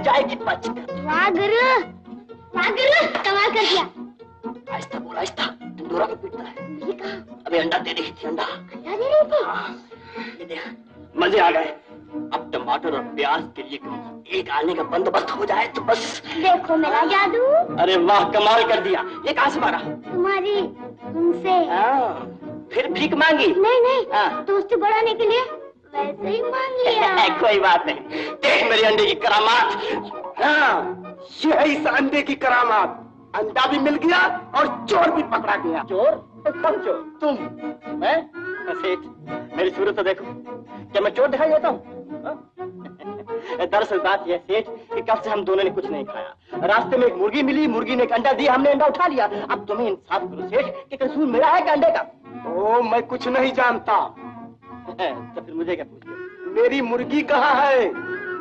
जाएगी बच। वाह गुरु, वाह गुरु, कमाल कर दिया। आहिस्ता बोल, आहिस्ता, ढिंढोरा क्यों पीटता है? मुझे कहा अबे अंडा दे रही थी, अंडा दे रही थी। हाँ, ये देख, मजे आ गए। अब टमाटर और प्याज के लिए एक आने का बंदोबस्त हो जाए तो बस। देखो मेरा जादू। अरे वाह, कमाल कर दिया। ये कहाँ से मारा? तुम्हारी तुमसे। फिर भीख मांगी? नहीं नहीं, दोस्ती बढ़ाने के लिए वैसे ही मांग लिया। कोई बात नहीं, देख मेरे अंडे की करामात। हाँ, ये है इस अंडे की करामात। अंडा भी मिल गया और चोर भी पकड़ा गया। चोर? कौन चोर? तुम? मैं? सेठ, मेरी सूरत तो देखो, क्या मैं चोर दिखाई देता हूँ? दरअसल बात यह सेठ कि कल से हम दोनों ने कुछ नहीं खाया। रास्ते में एक मुर्गी मिली, मुर्गी ने एक अंडा दिया, हमने अंडा उठा लिया। अब तुम्हें इंसाफ करो सेठ कि कसूर मेरा है कि अंडे का? ओ, मैं कुछ नहीं जानता। तो फिर मुझे क्या पूछ रहे? मेरी मुर्गी कहाँ है?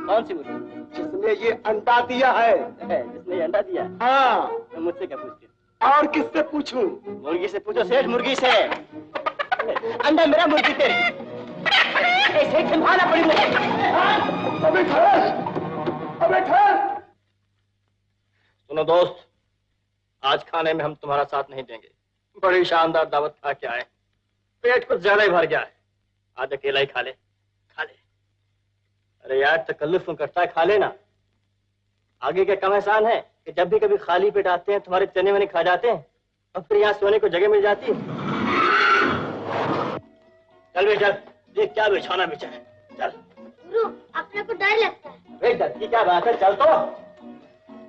कौन सी मुर्गी? जिसने ये अंडा दिया है। जिसने ये अंडा दिया? हाँ। तो मुझसे क्या पूछते? और किससे पूछूं? मुर्गी से पूछो सेठ, मुर्गी से। अंडा मेरा, मुर्गी तेरी। सेठ संभालना पड़ी मुझे। अबे ठहर, अबे ठहर। सुनो दोस्त, आज खाने में हम तुम्हारा साथ नहीं देंगे। बड़ी शानदार दावत खा के आए, पेट कुछ ज्यादा ही भर गया है। आज अकेला ही खा ले, खा ले। अरे यार, तकल्लुफ करता है, खा लेना। आगे क्या कम एहसान है कि जब भी कभी खाली पेट आते हैं तुम्हारे चने वने खा जाते हैं और फिर यहाँ सोने को जगह मिल जाती है। चल बे चल, देख क्या बिछाना बिछा है। चल गुरु, अपने को डर लगता है। बे डर की क्या बात है, चल तो।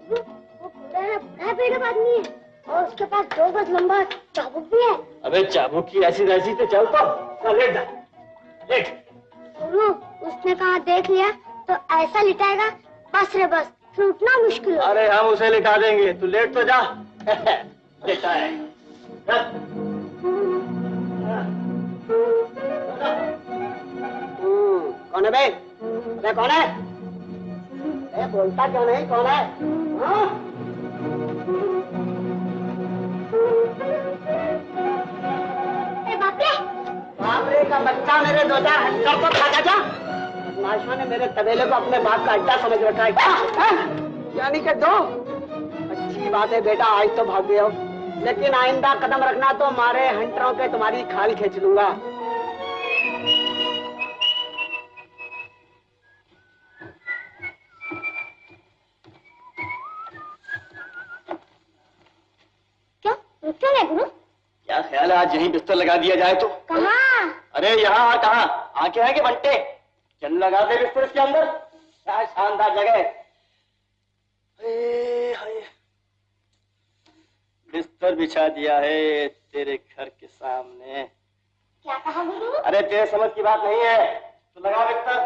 गुरु, वो बूढ़ा बेड़ा आदमी है और उसके पास 2 गज लंबा चाबुक भी है। अबे चाबुक की ऐसी वैसी तो चल तो। चल लेट जा, लेट। गुरु, उसने कहा देख लिया तो ऐसा लिटाएगा, बस रे बस, फिर उठना मुश्किल है। अरे हम उसे लिटा देंगे, तू लेट तो जा। लेटा है। कौन है बे? अरे कौन है? ए, बोलता क्यों नहीं? कौन है? बापरे का बच्चा, मेरे 2-4 हंटर को खा जा। बदमाशों ने मेरे तबेले को अपने बाप का अड्डा समझ रखा है। यानी कि 2? अच्छी बात है बेटा, आज तो भाग गए हो, लेकिन आइंदा कदम रखना तो मारे हंटरों के तुम्हारी खाल खींच लूंगा। गुरु, क्या ख्याल है आज यहीं बिस्तर लगा दिया जाए तो? कहाँ? अरे यहाँ। कहाँ? आंखें हैं कि बंटे? चल लगा दे बिस्तर इसके अंदर। क्या शानदार जगह है। बिस्तर बिछा दिया है तेरे घर के सामने। क्या कहा गुरु? अरे तेरे समझ की बात नहीं है, तो लगा बिस्तर।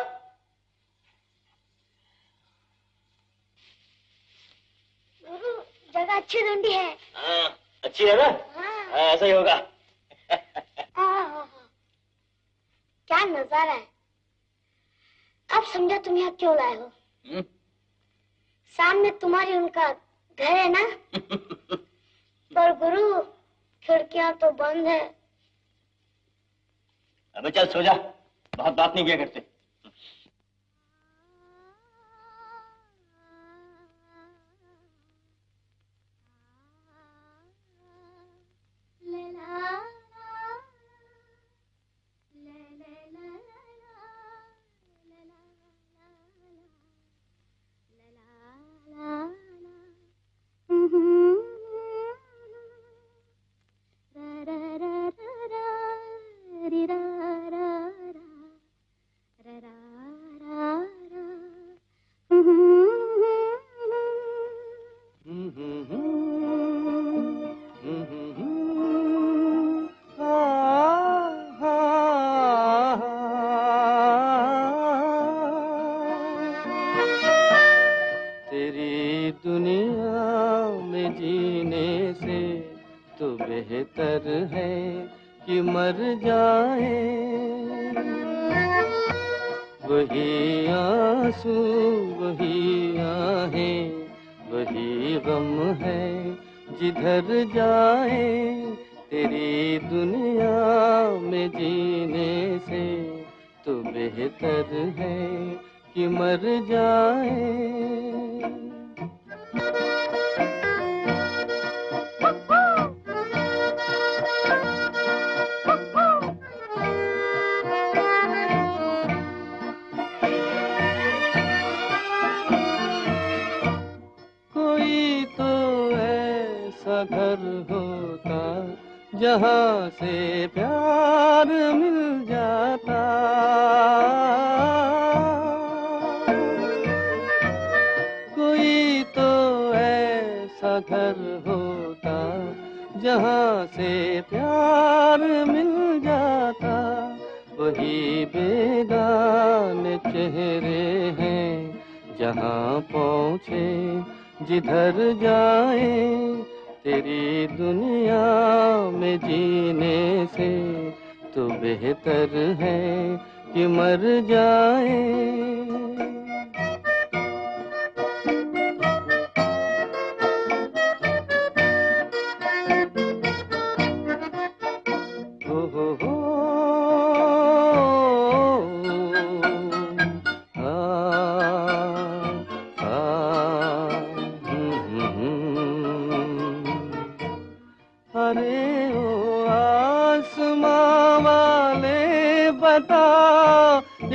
गुरु, जगह अच्छी ढूंढी है। हाँ, अच्छी है ना? हाँ, ऐसा ही होगा। क्या नजारा है। अब समझा तुम यहाँ क्यों लाए हो। सामने तुम्हारी उनका घर है ना? पर गुरु, खिड़कियां तो बंद है। अबे चल सो जा, बहुत बात नहीं किया करते। बेहतर है कि मर जाए। जहाँ से प्यार मिल जाता। कोई तो ऐसा घर होता जहाँ से प्यार मिल जाता। वही बेगाने चेहरे हैं जहाँ पहुँचे जिधर जाए। तेरी दुनिया में जीने से तो बेहतर है कि मर जाए।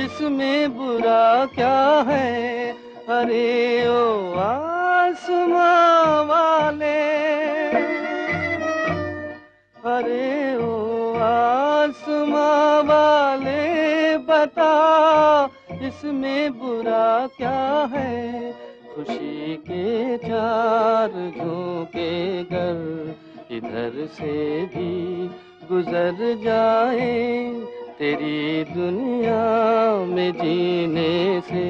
इसमें बुरा क्या है? अरे ओ आसमां वाले, अरे ओ आसमां वाले बता, इसमें बुरा क्या है? खुशी के चार झोंके गर इधर से भी गुजर जाए। तेरी दुनिया में जीने से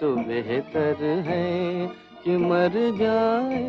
तो बेहतर है कि मर जाए।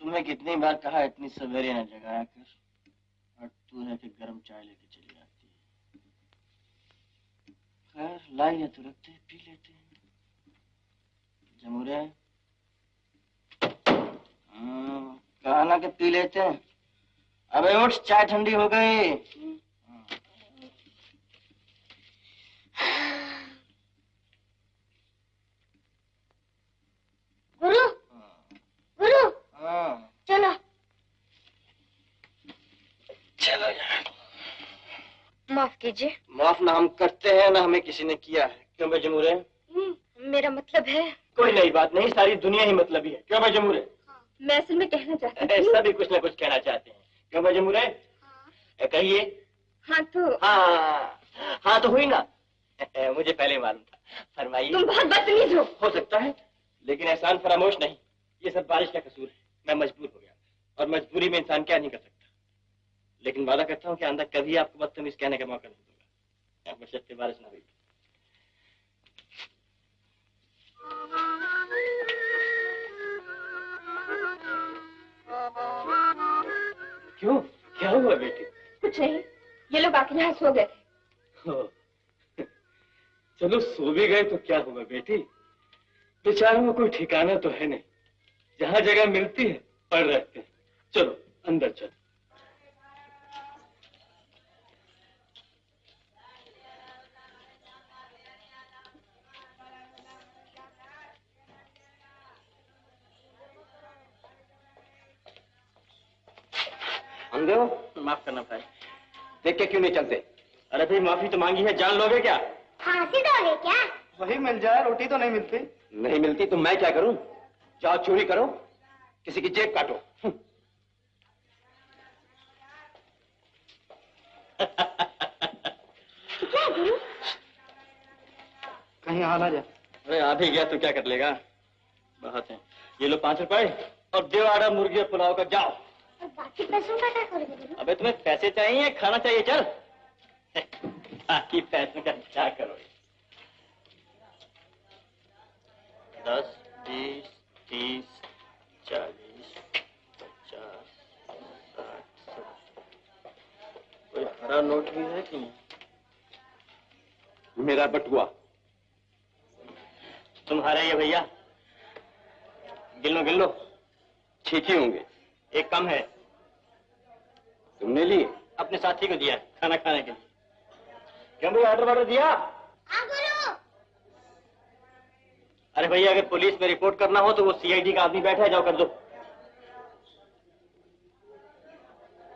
तुम्हें कितनी बार कहा इतनी सवेरे न जगाया कर, और तू है कि गर्म चाय लेके चली आती है। खैर लाई है तो रखते पी लेते हैं। जमूरे कहा ना कि पी लेते हैं। अबे उठ, चाय ठंडी हो गई। गुरु, गुरु, चलो चलो यार। माफ कीजिए। माफ ना हम करते हैं ना हमें किसी ने किया है। क्यों भाई जमूरे? मेरा मतलब है। कोई नई बात नहीं, सारी दुनिया ही मतलबी है। क्यों भाई जमूरे? मैं असल में कहना चाहती हूँ। ऐसा भी कुछ ना कुछ कहना चाहते हैं। क्यों भाई जमूरे? कहिए। हाँ तो हाँ तो हुई ना। मुझे पहले मालूम था। फरमाइए। तुम बहुत बदतमीज हो सकता है, लेकिन एहसान फरामोश नहीं। ये सब बारिश का कसूर है। मैं मजबूर हो गया, और मजबूरी में इंसान क्या नहीं कर सकता। लेकिन वादा करता हूँ कि आंदा कभी आपको बदतमीज कहने का मौका नहीं दूंगा। बशर्ते बारिश ना हुई। क्यों, क्या हुआ बेटी? कुछ नहीं, ये लोग आके यहाँ सो गए थे। चलो सो भी गए तो क्या हुआ बेटी, बेचारों में कोई ठिकाना तो है नहीं। जहाँ जगह मिलती है पड़ रहते हैं। चलो अंदर चलो। माफ करना भाई। देख के क्यों नहीं चलते? अरे भाई माफी तो मांगी है, जान लोगे क्या? फांसी दोगे क्या? वही मिल जाए, रोटी तो नहीं मिलती। नहीं मिलती तो मैं क्या करूं? जाओ चोरी करो, किसी की जेब काटो। क्या गुरु? कहीं आ ना जा। अरे आ भी गया तो क्या कर लेगा? बहुत है। ये लो 5 रुपए और देव आड़ा मुर्गी और पुलाव का, जाओ। और बाकी पैसों का क्या करोगे गुरु? अबे तुम्हें पैसे चाहिए, खाना चाहिए, चल। बाकी पैसों का क्या करोगे? 10, 20, 30, 40, 50, 60, 70। कोई हरा नोट भी है कि नहीं? मेरा बटुआ। तुम्हारा ये भैया? गिन लो। ठीक ही होंगे। एक कम है। तुमने लिए? अपने साथी को दिया खाना खाने के लिए। क्यों भैया, ऑर्डर दिया? अरे भैया, अगर पुलिस में रिपोर्ट करना हो तो वो सीआईडी का आदमी बैठा है, जाओ कर दो।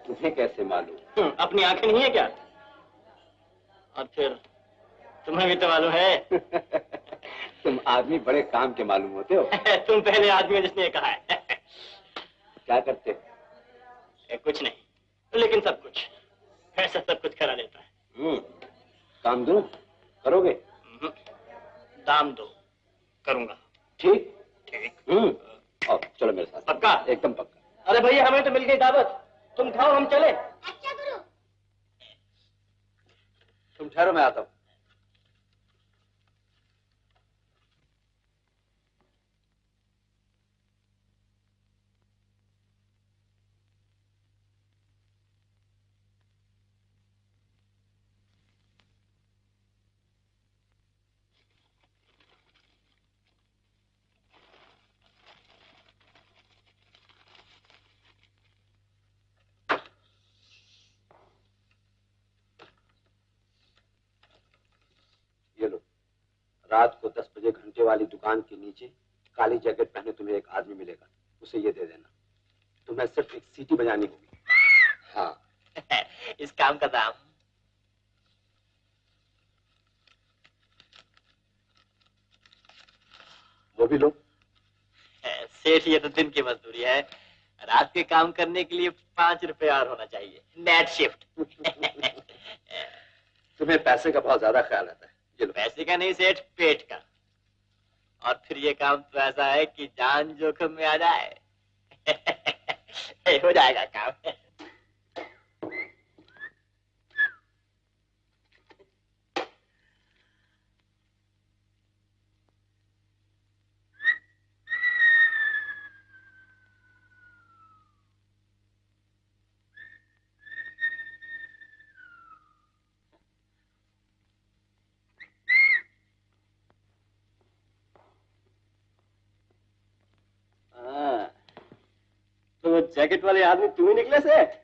तुम्हें कैसे मालूम? अपनी आंखें नहीं है क्या? और फिर तुम्हें भी तो मालूम है। तुम आदमी बड़े काम के मालूम होते हो। तुम पहले आदमी हो जिसने कहा है। क्या करते हो? कुछ नहीं, लेकिन सब कुछ। ऐसा सब कुछ करा लेता है। काम दूं? करोगे? दाम दो, करूंगा। ठीक। ठीक। चलो मेरे साथ। पक्का? एकदम पक्का। अरे भैया, हमें तो मिल गई दावत। तुम खाओ, हम चले। अच्छा गुरु। तुम ठहरो, मैं आता हूँ। ये लो, रात को 10 बजे घंटे वाली दुकान के नीचे काली जैकेट पहने तुम्हें एक आदमी मिलेगा, उसे ये दे देना। तुम्हें सिर्फ एक सीटी बजानी होगी। हाँ। इस काम का दाम? वो भी लो। सेठ, ये तो दिन की मजदूरी है। रात के काम करने के लिए 5 रुपए और होना चाहिए। Night shift. तुम्हें पैसे का बहुत ज्यादा ख्याल आता है। ये लो। पैसे का नहीं सेठ, पेट का। और फिर ये काम तो ऐसा है कि जान जोखिम में आ जाए। हो जाएगा काम। तो जैकेट वाले आदमी तुम ही निकले सेठ?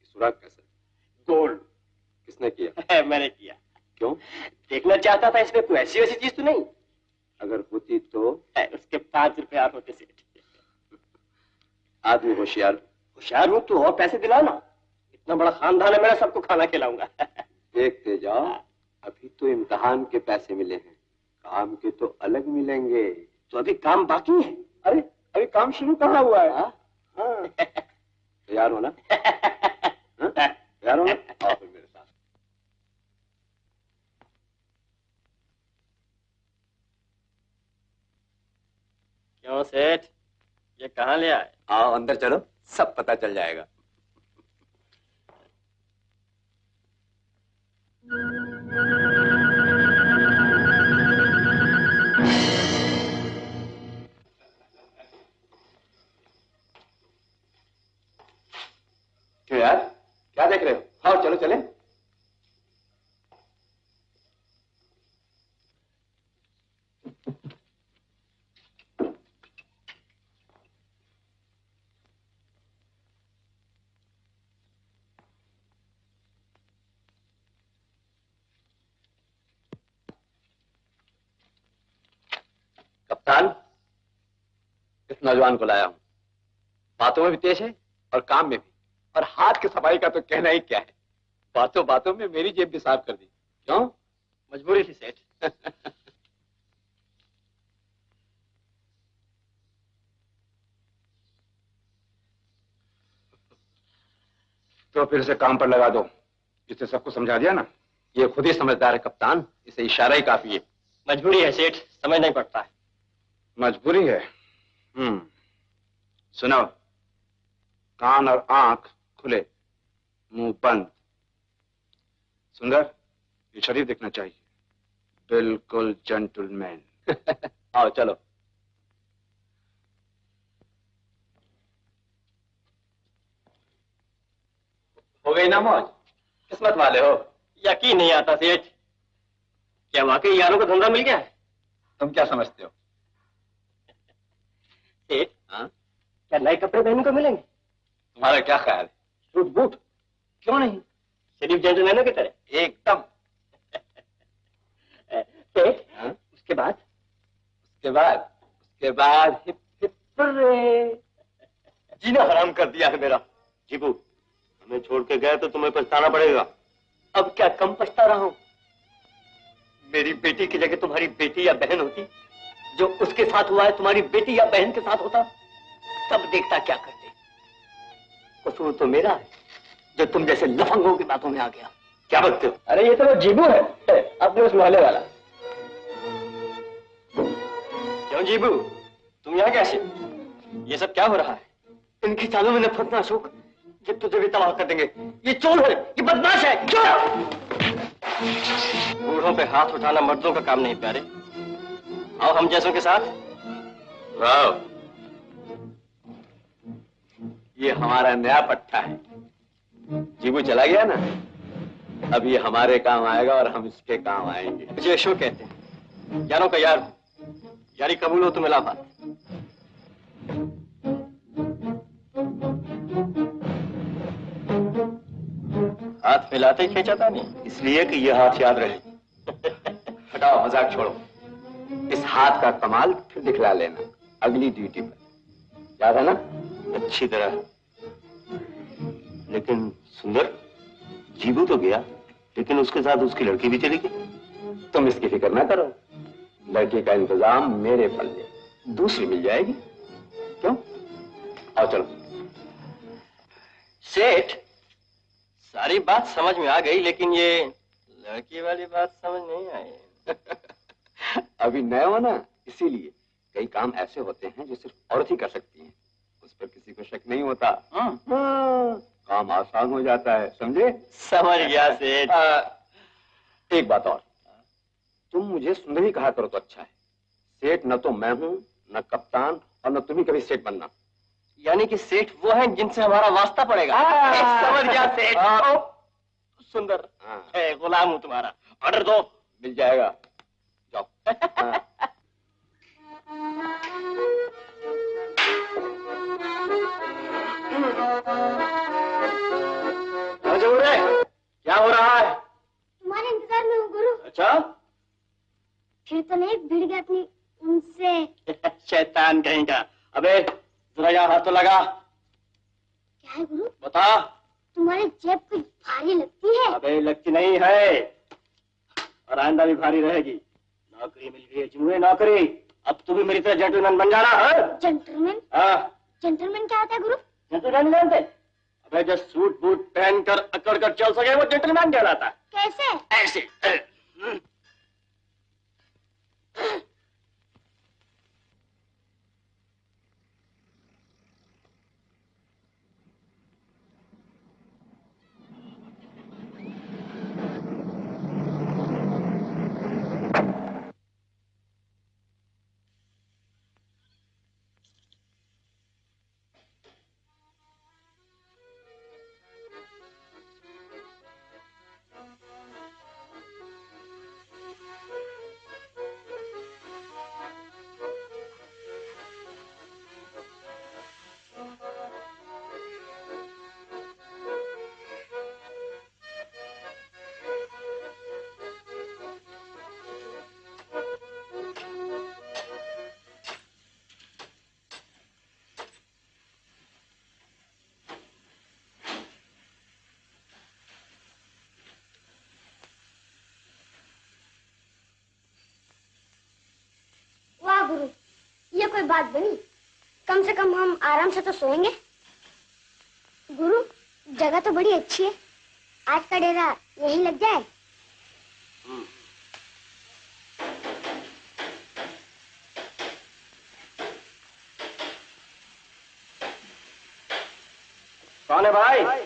सुराग कैसा? गोल्ड। किसने किया? मैंने किया। क्यों? देखना चाहता था इसमें कोई ऐसी वैसी चीज तो नहीं। अगर होती तो? उसके 5 रुपए और होते सेठ। आदमी होशियार। होशियार हूँ तो और पैसे दिलाना। इतना बड़ा खानदान है मेरा, सबको खाना खिलाऊंगा। देखते जाओ, अभी तो इम्तिहान के पैसे मिले हैं, काम के तो अलग मिलेंगे। तो अभी काम बाकी है। अरे अभी काम शुरू कहाँ हुआ है? हाँ। तैयार हो ना? तैयार हो ना? आओ फिर मेरे साथ। क्यों सेठ, ये कहाँ ले आए? आओ अंदर चलो, सब पता चल जाएगा। क्यों यार, क्या देख रहे हो? आओ चलो चले। कप्तान, इस नौजवान को लाया हूं। बातों में भी तेज है और काम में भी, और हाथ की सफाई का तो कहना ही क्या है। बातों बातों में मेरी जेब भी साफ कर दी। क्यों? मजबूरी थी सेठ। तो फिर इसे काम पर लगा दो। इसे सबको समझा दिया ना? ये खुद ही समझदार है कप्तान, इसे इशारा ही काफी है। मजबूरी है सेठ, समझ नहीं पड़ता है। मजबूरी है? सुनो, कान और आंख खुले, मुंह बंद। सुंदर, ये शरीफ दिखना चाहिए, बिल्कुल जेंटलमैन। आओ चलो। हो गई ना मौज? किस्मत वाले हो। यकीन नहीं आता सेठ, क्या वाकई यारों को धंधा मिल गया है? तुम क्या समझते हो? सेठ, हाँ? क्या नए कपड़े पहनने को मिलेंगे? तुम्हारा क्या ख्याल है? Suit boot? क्यों नहीं, शरीफ जेंटलमैनों की तरह। एकदम। सेठ, हाँ? उसके बाद? उसके बाद हिप हिप हुर्रे। जीना हराम कर दिया है मेरा। जीबू, हमें छोड़ के गए तो तुम्हें पछताना पड़ेगा। अब क्या कम पछता रहा हूं? मेरी बेटी की जगह तुम्हारी बेटी या बहन होती, जो उसके साथ हुआ है तुम्हारी बेटी या बहन के साथ होता, तब देखता क्या करते। कसूर तो मेरा है जो तुम जैसे लफंगों की बातों में आ गया। क्या बकते हो? अरे ये तो वो जीबू है, अपने उस मोहल्ले वाला। क्यों जीबू, तुम यहाँ कैसे? ये सब क्या हो रहा है? इनकी चालों में नफरत ना अशोक, ये तुझे भी तबाह कर देंगे। ये चोर है, ये बदमाश है। बूढ़ों पे हाथ उठाना मर्दों का काम नहीं प्यारे। आओ हम जैसों के साथ। वाह, ये हमारा नया पट्टा है। जीबू चला गया ना, अब ये हमारे काम आएगा और हम इसके काम आएंगे। मुझे अशोक कहते हैं, यारों का यार, यारी कबूल हो तो मिला बात। हाथ मिलाते ही खींचा था नहीं, इसलिए कि ये हाथ याद रहे। हटाओ, मजाक छोड़ो। इस हाथ का कमाल फिर दिखला लेना अगली ड्यूटी पर, याद है ना? अच्छी तरह। लेकिन सुंदर, जीबू तो गया, लेकिन उसके साथ उसकी लड़की भी चली गई। तुम इसकी फिक्र ना करो, लड़की का इंतजाम मेरे पल्ले, दूसरी मिल जाएगी। क्यों? आओ चलो। सेठ, सारी बात समझ में आ गई, लेकिन ये लड़की वाली बात समझ नहीं आई। अभी नए हो ना, इसीलिए कई काम ऐसे होते हैं जो सिर्फ औरत ही कर सकती हैं, उस पर किसी को शक नहीं होता। हाँ, काम आसान हो जाता है, समझे? समझ गया सेठ। एक बात और, तुम मुझे सुंदरी कहा करो तो अच्छा है। सेठ न तो मैं हूं, न कप्तान, और न तुम्ही कभी सेठ बनना। यानी कि सेठ वो हैं जिनसे हमारा वास्ता पड़ेगा। समझ गया सेठ। सुंदर, गुलाम हूं तुम्हारा, ऑर्डर दो। मिल जाएगा, जाओ। क्या हो रहा है? तुम्हारे इंतजार में हूँ गुरु। अच्छा, फिर तो नहीं भिड़ गया अपनी उनसे। शैतान कहीं का। अबे जरा यहाँ हाथ तो लगा। क्या है गुरु? बता। तुम्हारी जेब कुछ भारी लगती है। अबे लगती नहीं है, और आइंदा भी भारी रहेगी। नौकरी मिल गई है जुए, नौकरी। अब तू भी मेरी तरह जेंटलमैन बन जाना है। जेंटलमैन? हाँ। जेंटलमैन क्या होता है गुरु? जेंटलमैन जानते? अबे जो सूट बूट पहनकर अकड़ कर चल सके वो जेंटलमैन कहलाता है। कैसे? ऐसे। वाह गुरु, ये कोई बात बनी? कम से कम हम आराम से तो सोएंगे। गुरु, जगह तो बड़ी अच्छी है, आज का डेरा यही लग जाए। कौन है भाई?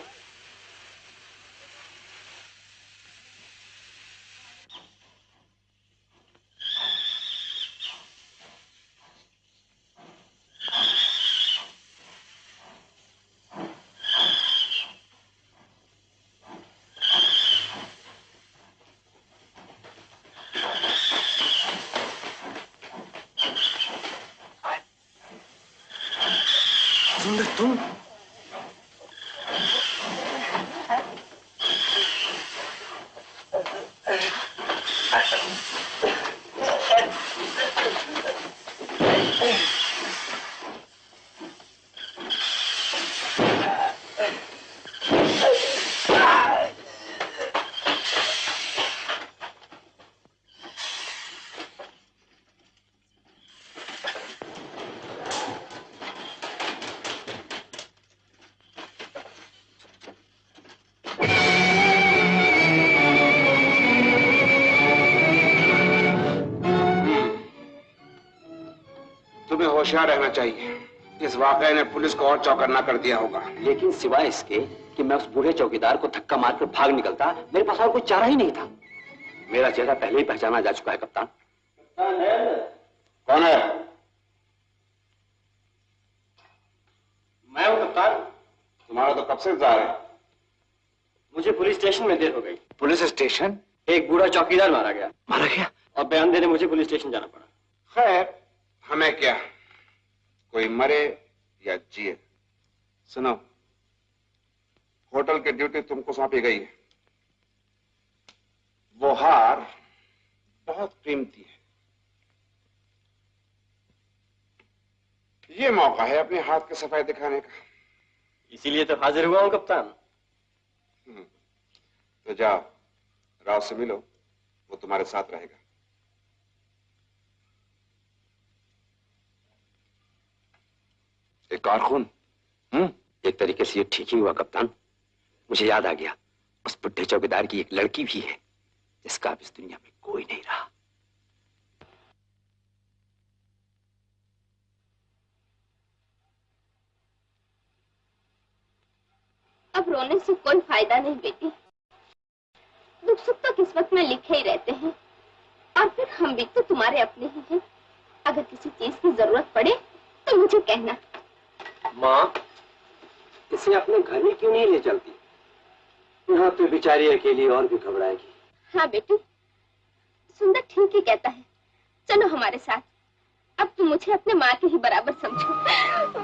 होशियार रहना चाहिए। इस वाकये ने पुलिस को और चौकन्ना कर दिया होगा। लेकिन सिवाय इसके कि मैं उस बूढ़े चौकीदार को धक्का मारकर भाग निकलता, मेरे पास और कोई चारा ही नहीं था। मेरा चेहरा पहले ही पहचाना जा चुका है कप्तान। कौन है? मैं हूं कप्तान। तुम्हारा तो कब से इंतजार है। मुझे पुलिस स्टेशन में देर हो गई। Police station? एक बूढ़ा चौकीदार मारा गया। मारा गया? और बयान देने मुझे पुलिस स्टेशन जाना पड़ा। खैर, हमें क्या, कोई मरे या जिए। सुनो, होटल की ड्यूटी तुमको सौंपी गई है। वो हार बहुत कीमती है। ये मौका है अपने हाथ की सफाई दिखाने का। इसीलिए तो हाजिर हुआ हूं कप्तान। तो जाओ, राव से मिलो, वो तुम्हारे साथ रहेगा। एक और खून? एक तरीके से ये ठीक ही हुआ कप्तान। मुझे याद आ गया, उस बुढ़े चौकीदार की एक लड़की भी है जिसका अब इस दुनिया में कोई नहीं रहा। अब रोने से कोई फायदा नहीं बेटी। दुख सुख तो किस्मत में लिखे ही रहते हैं, और फिर हम भी तो तुम्हारे अपने ही हैं। अगर किसी चीज की जरूरत पड़े तो मुझे कहना। माँ, इसे अपने घर में क्यों नहीं ले चलती? यहाँ तो बेचारी अकेली और भी घबराएगी। हाँ बेटी, सुंदर ठीक ही कहता है। चलो हमारे साथ। अब तुम मुझे अपने माँ के ही बराबर समझो।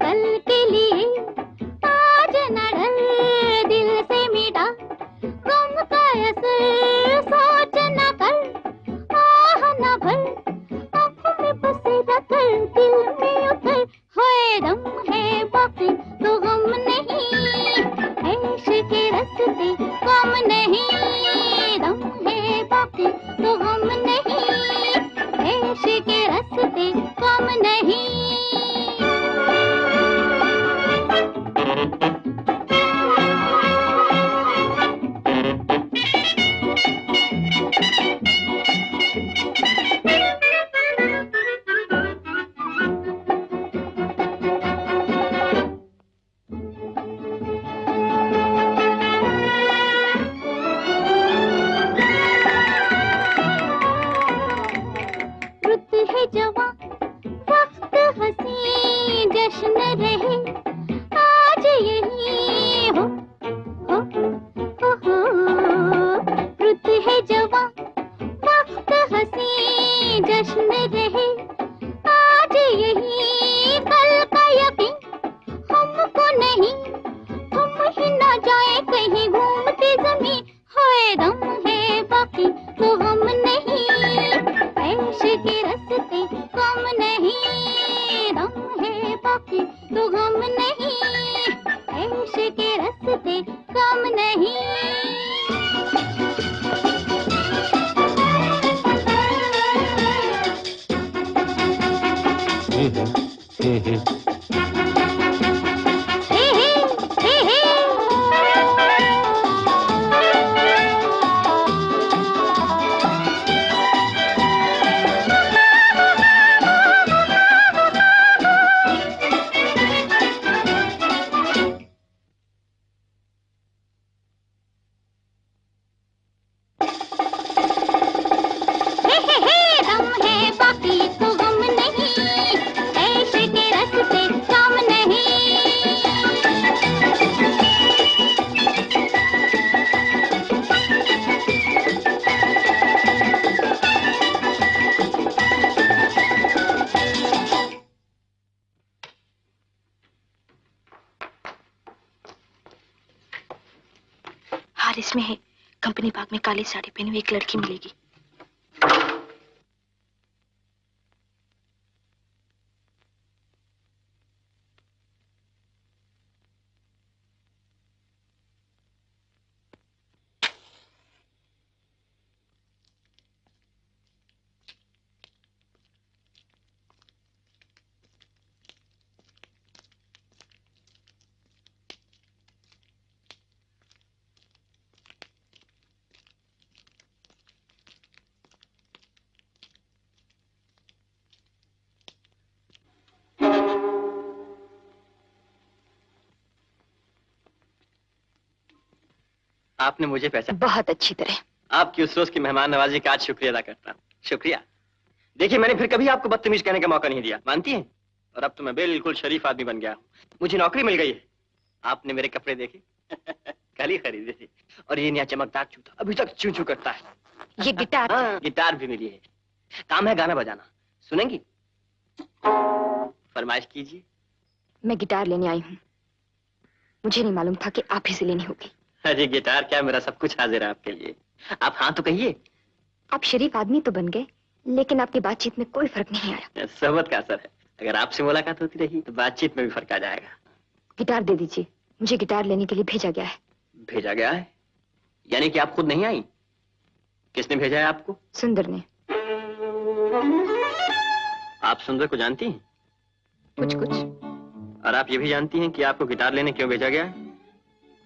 कल के लिए आज न डर, दिल से मिटा गम का असर, सोच न कर आह न भर, आंखों में बसेरा कर दिल में उतर, होए दम है बाकी तो गम नहीं, ऐश के रास्ते कम नहीं, दम है बाकी तो गम नहीं, ऐश के रास्ते कम नहीं। इसमें है, कंपनी बाग में काली साड़ी पहनी हुई एक लड़की मिलेगी। आपने मुझे पहचाना? बहुत अच्छी तरह। आपकी उस रोज की मेहमान नवाजी का आज शुक्रिया अदा करता हूँ। शुक्रिया। देखिए, मैंने फिर कभी आपको बदतमीज कहने का मौका नहीं दिया, मानती हैं? और अब तो मैं बिल्कुल शरीफ आदमी बन गया हूँ। मुझे नौकरी मिल गई है। आपने मेरे कपड़े देखे? कल ही खरीदे थे। और ये नया चमकदार जूता अभी तक चू चू करता है। ये गिटार? हाँ, गिटार भी मिली है। काम है गाना बजाना, सुनेंगी? फरमाइश कीजिए। मैं गिटार लेने आई हूँ। मुझे नहीं मालूम था कि आप ही से लेनी होगी। अरे गिटार क्या, मेरा सब कुछ हाजिर है आपके लिए। आप हाँ तो कहिए। आप शरीफ आदमी तो बन गए, लेकिन आपकी बातचीत में कोई फर्क नहीं आया। सोहबत का असर है। अगर आपसे मुलाकात होती रही तो बातचीत में भी फर्क आ जाएगा। गिटार दे दीजिए, मुझे गिटार लेने के लिए भेजा गया है। भेजा गया है? यानी कि आप खुद नहीं आई? किसने भेजा है आपको? सुंदर ने। आप सुंदर को जानती हैं? कुछ कुछ। और आप ये भी जानती हैं कि आपको गिटार लेने क्यों भेजा गया है?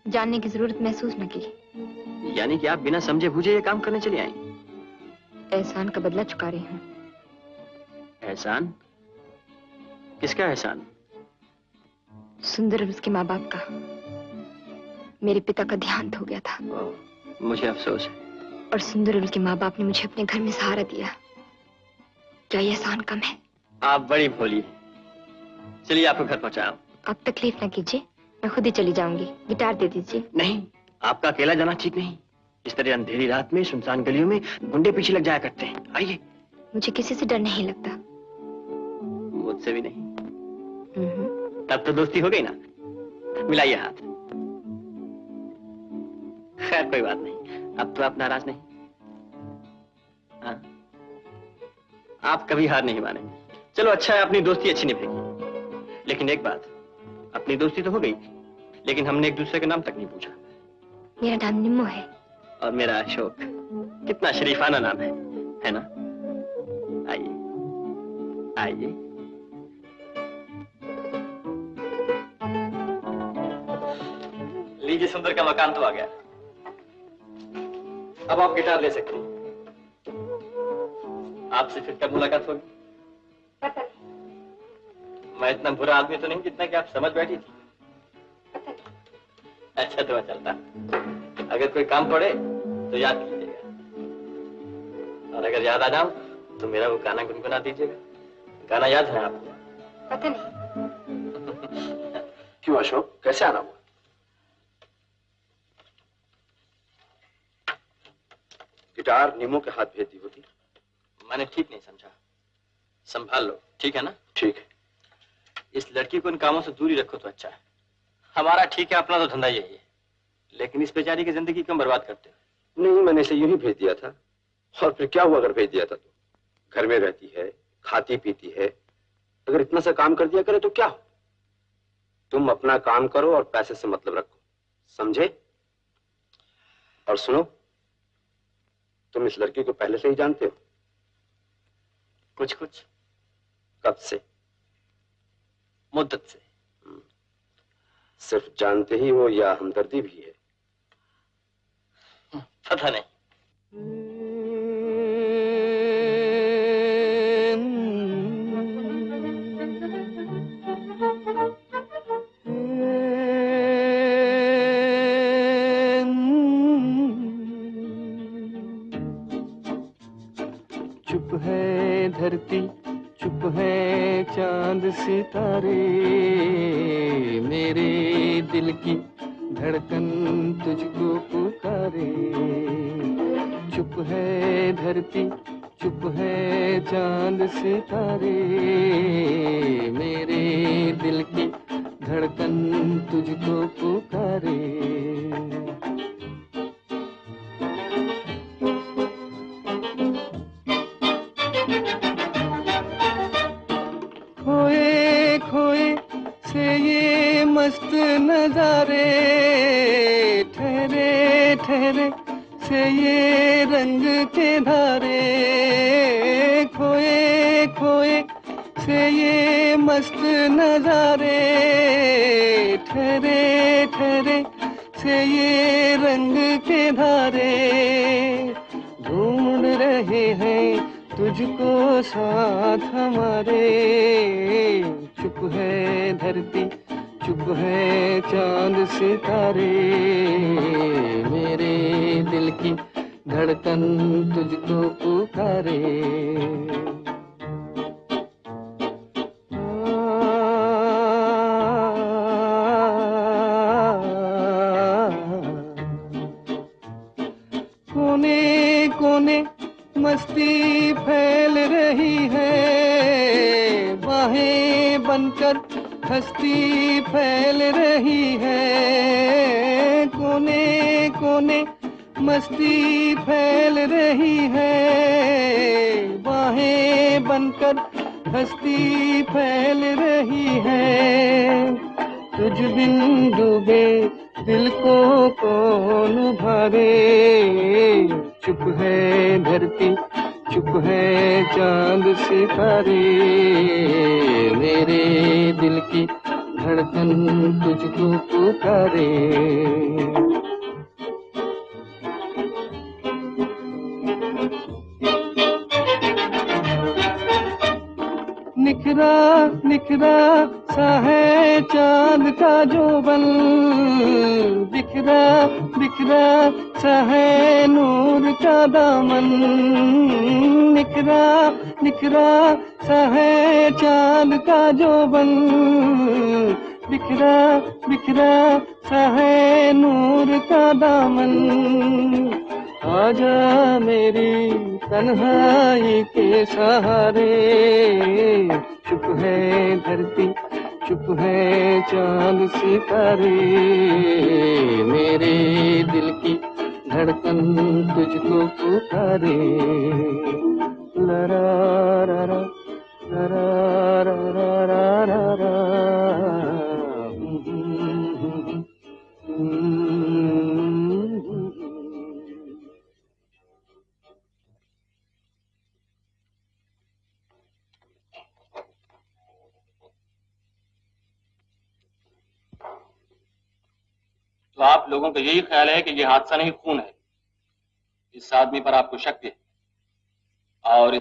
जानने की जरूरत महसूस न की। यानी कि आप बिना समझे बूझे ये काम करने चली आई? एहसान का बदला चुका रही हूँ। एहसान? किसका एहसान? सुंदर और उसके माँ बाप का। मेरे पिता का देहांत हो गया था। मुझे अफसोस है। और सुंदर और उसके माँ बाप ने मुझे अपने घर में सहारा दिया। क्या ये एहसान कम है? आप बड़ी भोली हैं। चलिए आपको घर पहुंचाऊं। आप तकलीफ न कीजिए, मैं खुद ही चली जाऊंगी। गिटार दे दीजिए। नहीं, आपका अकेला जाना ठीक नहीं। इस तरह अंधेरी रात में सुनसान गलियों में गुंडे पीछे लग जाया करते हैं। आइए। मुझे किसी से डर नहीं लगता। मुझसे भी नहीं। तब तो दोस्ती हो गई ना। मिलाइए हाथ। खैर कोई बात नहीं, अब तो आप नाराज नहीं। हाँ? आप कभी हार नहीं मानेंगे। चलो अच्छा है, अपनी दोस्ती अच्छी निभेगी। लेकिन एक बात, अपनी दोस्ती तो हो गई, लेकिन हमने एक दूसरे के नाम तक नहीं पूछा। मेरा नाम निम्मो है। और मेरा अशोक। कितना शरीफाना नाम है ना? आइए आइए। लीजिए, सुंदर का मकान तो आ गया। अब आप गिटार ले सकते हैं। आपसे फिर कब मुलाकात होगी? पता नहीं। मैं इतना बुरा आदमी तो नहीं जितना कि आप समझ बैठी थी। पता नहीं। अच्छा तो चलता। अगर कोई काम पड़े तो याद कीजिएगा, और अगर याद आ जाऊं तो मेरा वो गाना गुनगुना दीजिएगा। गाना याद है आपको? पता नहीं। क्यों अशोक, कैसे आना हुआ? गिटार निमो के हाथ भेज दी होती। मैंने ठीक नहीं समझा। संभाल लो, ठीक है ना? ठीक है। इस लड़की को इन कामों से दूरी रखो तो अच्छा है। हमारा ठीक है, अपना तो धंधा यही है, लेकिन इस बेचारी की जिंदगी क्यों बर्बाद करते हो? नहीं, मैंने इसे यूं ही भेज दिया था। और फिर क्या हुआ अगर भेज दिया था तो? घर में रहती है, खाती पीती है, अगर इतना सा काम कर दिया करे तो क्या हो? तुम अपना काम करो और पैसे से मतलब रखो, समझे? और सुनो, तुम इस लड़की को पहले से ही जानते हो? कुछ कुछ। कब से? मुद्दत से। सिर्फ जानते ही हो या हमदर्दी भी है? पता नहीं। चुप है धरती, चुप है चांद सितारे, मेरे दिल की धड़कन तुझको पुकारे। चुप है धरती, चुप है चांद सितारे, मेरे दिल की धड़कन तुझको पुकारे। खोए खोए से ये मस्त नजारे, ठहरे ठहरे से ये रंग के धारे। खोए खोए से ये मस्त नजारे, ठहरे ठहरे से ये रंग के धारे। ढूंढ रहे हैं तुझको साथ हमारे। चुप है धरती, चुप है चांद सितारे, मेरे दिल की धड़कन तुझको पुकारे। कोने कोने मस्ती फैल रही है, बाहें बनकर हस्ती फैल रही है। कोने कोने मस्ती फैल रही है, बाहें बनकर हस्ती फैल रही है। तुझ बिन डूबे दिल को कौन उभारे। चुप है धरती, चुप है चांद सितारे, मेरे दिल की धड़कन तुझको पुकारे। निखरा निखरा सा है चांद का जोबन, बिखरा बिखरा सा है नूर का दामन। निखरा निखरा सा है चांद का जोबन, बिखरा बिखरा सा है नूर का दामन। आजा मेरी तन्हाई के सहारे, चुप चुप है धरती, चुप है चांद सितारे, मेरे दिल की धड़कन तुझको पुकारे। लरा रा रा रा रा रा रा रा। तो आप लोगों का यही ख्याल है कि ये हादसा नहीं खून है? इस आदमी पर आपको शक है और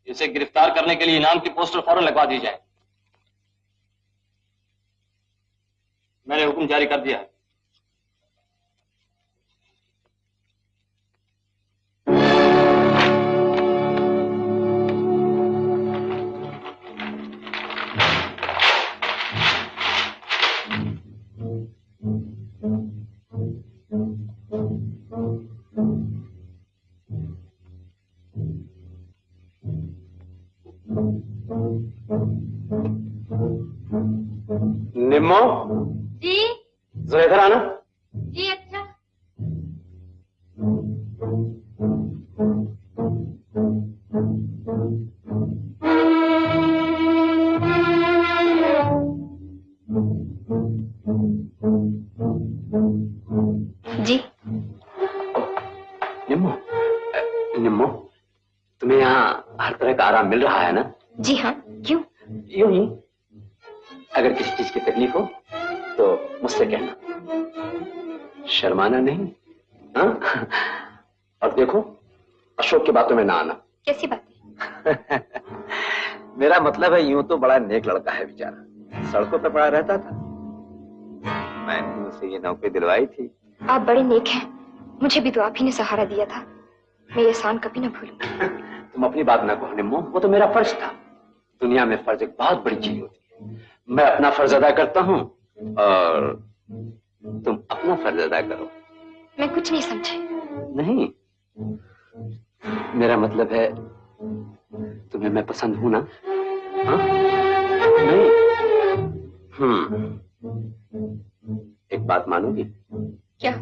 इसे गिरफ्तार करने के लिए इनाम की पोस्टर फौरन लगवा दी जाए। मैंने हुक्म जारी कर दिया है। निम्मो जी जरा इधर आना। जी अच्छा। जी निम्मो, निम्मो तुम्हें यहाँ हर तरह का आराम मिल रहा है ना? जी हाँ, क्यों? यूं ही। अगर किसी चीज की तकलीफ हो तो मुझसे कहना, शर्माना नहीं। हाँ? और देखो, अशोक की बातों में ना आना। कैसी बातें? मेरा मतलब है यूं तो बड़ा नेक लड़का है बेचारा, सड़कों पर पड़ा रहता था, मैंने उसे ये नौकरी दिलवाई थी। आप बड़े नेक हैं, मुझे भी तो आप ही ने सहारा दिया था, मैं ये एहसान कभी ना भूलूंगी। तुम अपनी बात ना कहो निम्मो, वो तो मेरा फर्ज था। दुनिया में फर्ज एक बहुत बड़ी चीज होती है। मैं अपना फर्ज अदा करता हूँ और तुम अपना फर्ज अदा करो। मैं कुछ नहीं समझी। नहीं, मेरा मतलब है तुम्हें मैं पसंद हूं ना? हाँ? नहीं। एक बात मानोगी? क्या?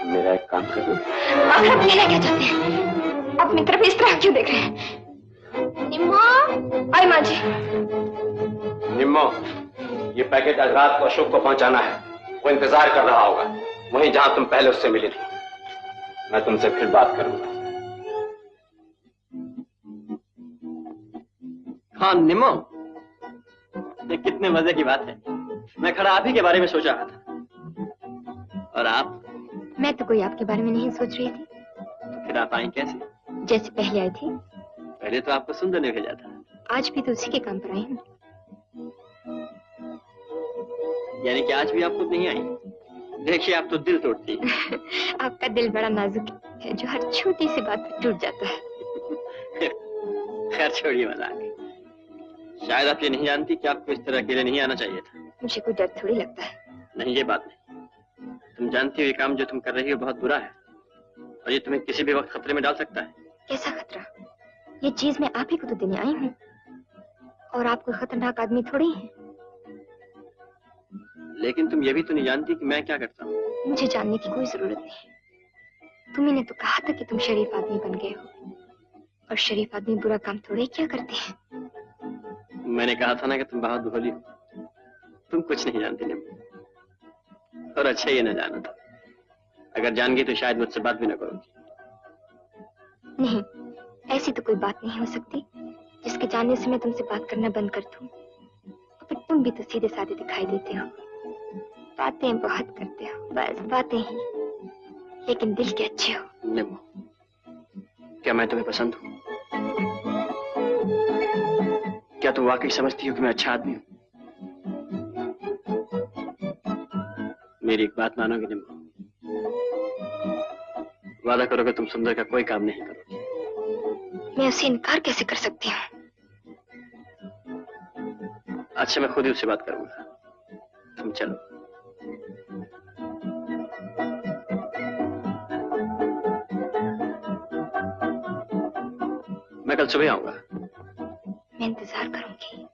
मेरा एक काम कर दो। आखिर आप कहना क्या चाहते हैं? आप मेरी तरफ इस तरह क्यों देख रहे हैं? निम्मो, आई माँ जी। निम्मो, ये पैकेट आज रात को अशोक को पहुंचाना है। वो इंतजार कर रहा होगा, वहीं जहां तुम पहले उससे मिली थी। मैं तुमसे फिर बात करूंगा। हाँ निम्मो, ये कितने मजे की बात है। मैं खड़ा आप ही के बारे में सोच रहा था। और आप? मैं तो कोई आपके बारे में नहीं सोच रही थी। तो फिर आप आई कैसे? जैसे पहले आई थी। पहले तो आपको सुंदर ने भेजा था। आज भी तो उसी के काम पर आई हूँ। यानी कि आज भी आप खुद नहीं आई? देखिए, आप तो दिल तोड़ती हैं। आपका दिल बड़ा नाजुक है, जो हर छोटी सी बात पर टूट जाता है। खैर छोड़िए मजाक। शायद आप ये नहीं जानती कि आपको इस तरह अकेले नहीं आना चाहिए था। मुझे कोई डर थोड़ी लगता है। नहीं, ये बात नहीं। तुम जानती हो ये काम जो तुम कर रही हो बहुत बुरा है और ये तुम्हें किसी भी वक्त खतरे में डाल सकता है। कैसा खतरा? ये चीज मैं आप ही को तो देने आई हूँ, और आप कोई खतरनाक आदमी थोड़ी है। लेकिन तुम ये भी तो नहीं जानती कि मैं क्या करता हूँ। मुझे जानने की कोई जरूरत नहीं। तुम्ही ने तो कहा था कि तुम शरीफ आदमी बन गए हो, और शरीफ आदमी बुरा काम थोड़े क्या करते हैं। मैंने कहा था ना कि तुम बहुत भोली हो। तुम कुछ नहीं जानती निम्मो, और अच्छा ये न जाना था। अगर जान गई तो शायद मुझसे बात भी न करोगी। नहीं, ऐसी तो कोई बात नहीं हो सकती जिसके जानने से मैं तुमसे बात करना बंद कर दूं। फिर तुम भी तो सीधे साधे दिखाई देते हो, बातें बहुत करते हो, बस बातें ही, लेकिन दिल के अच्छे हो। निम्मो, क्या मैं तुम्हें पसंद हूँ? क्या तुम वाकई समझती हो कि मैं अच्छा आदमी हूँ? मेरी एक बात मानोगी निम्मो? वादा करो कि तुम सुंदर का कोई काम नहीं करोगी। मैं उसे इनकार कैसे कर सकती हूँ? अच्छा, मैं खुद ही उससे बात करूंगा। तुम चलो। मैं मैं कल सुबह आऊंगा। मैं इंतजार करूंगी।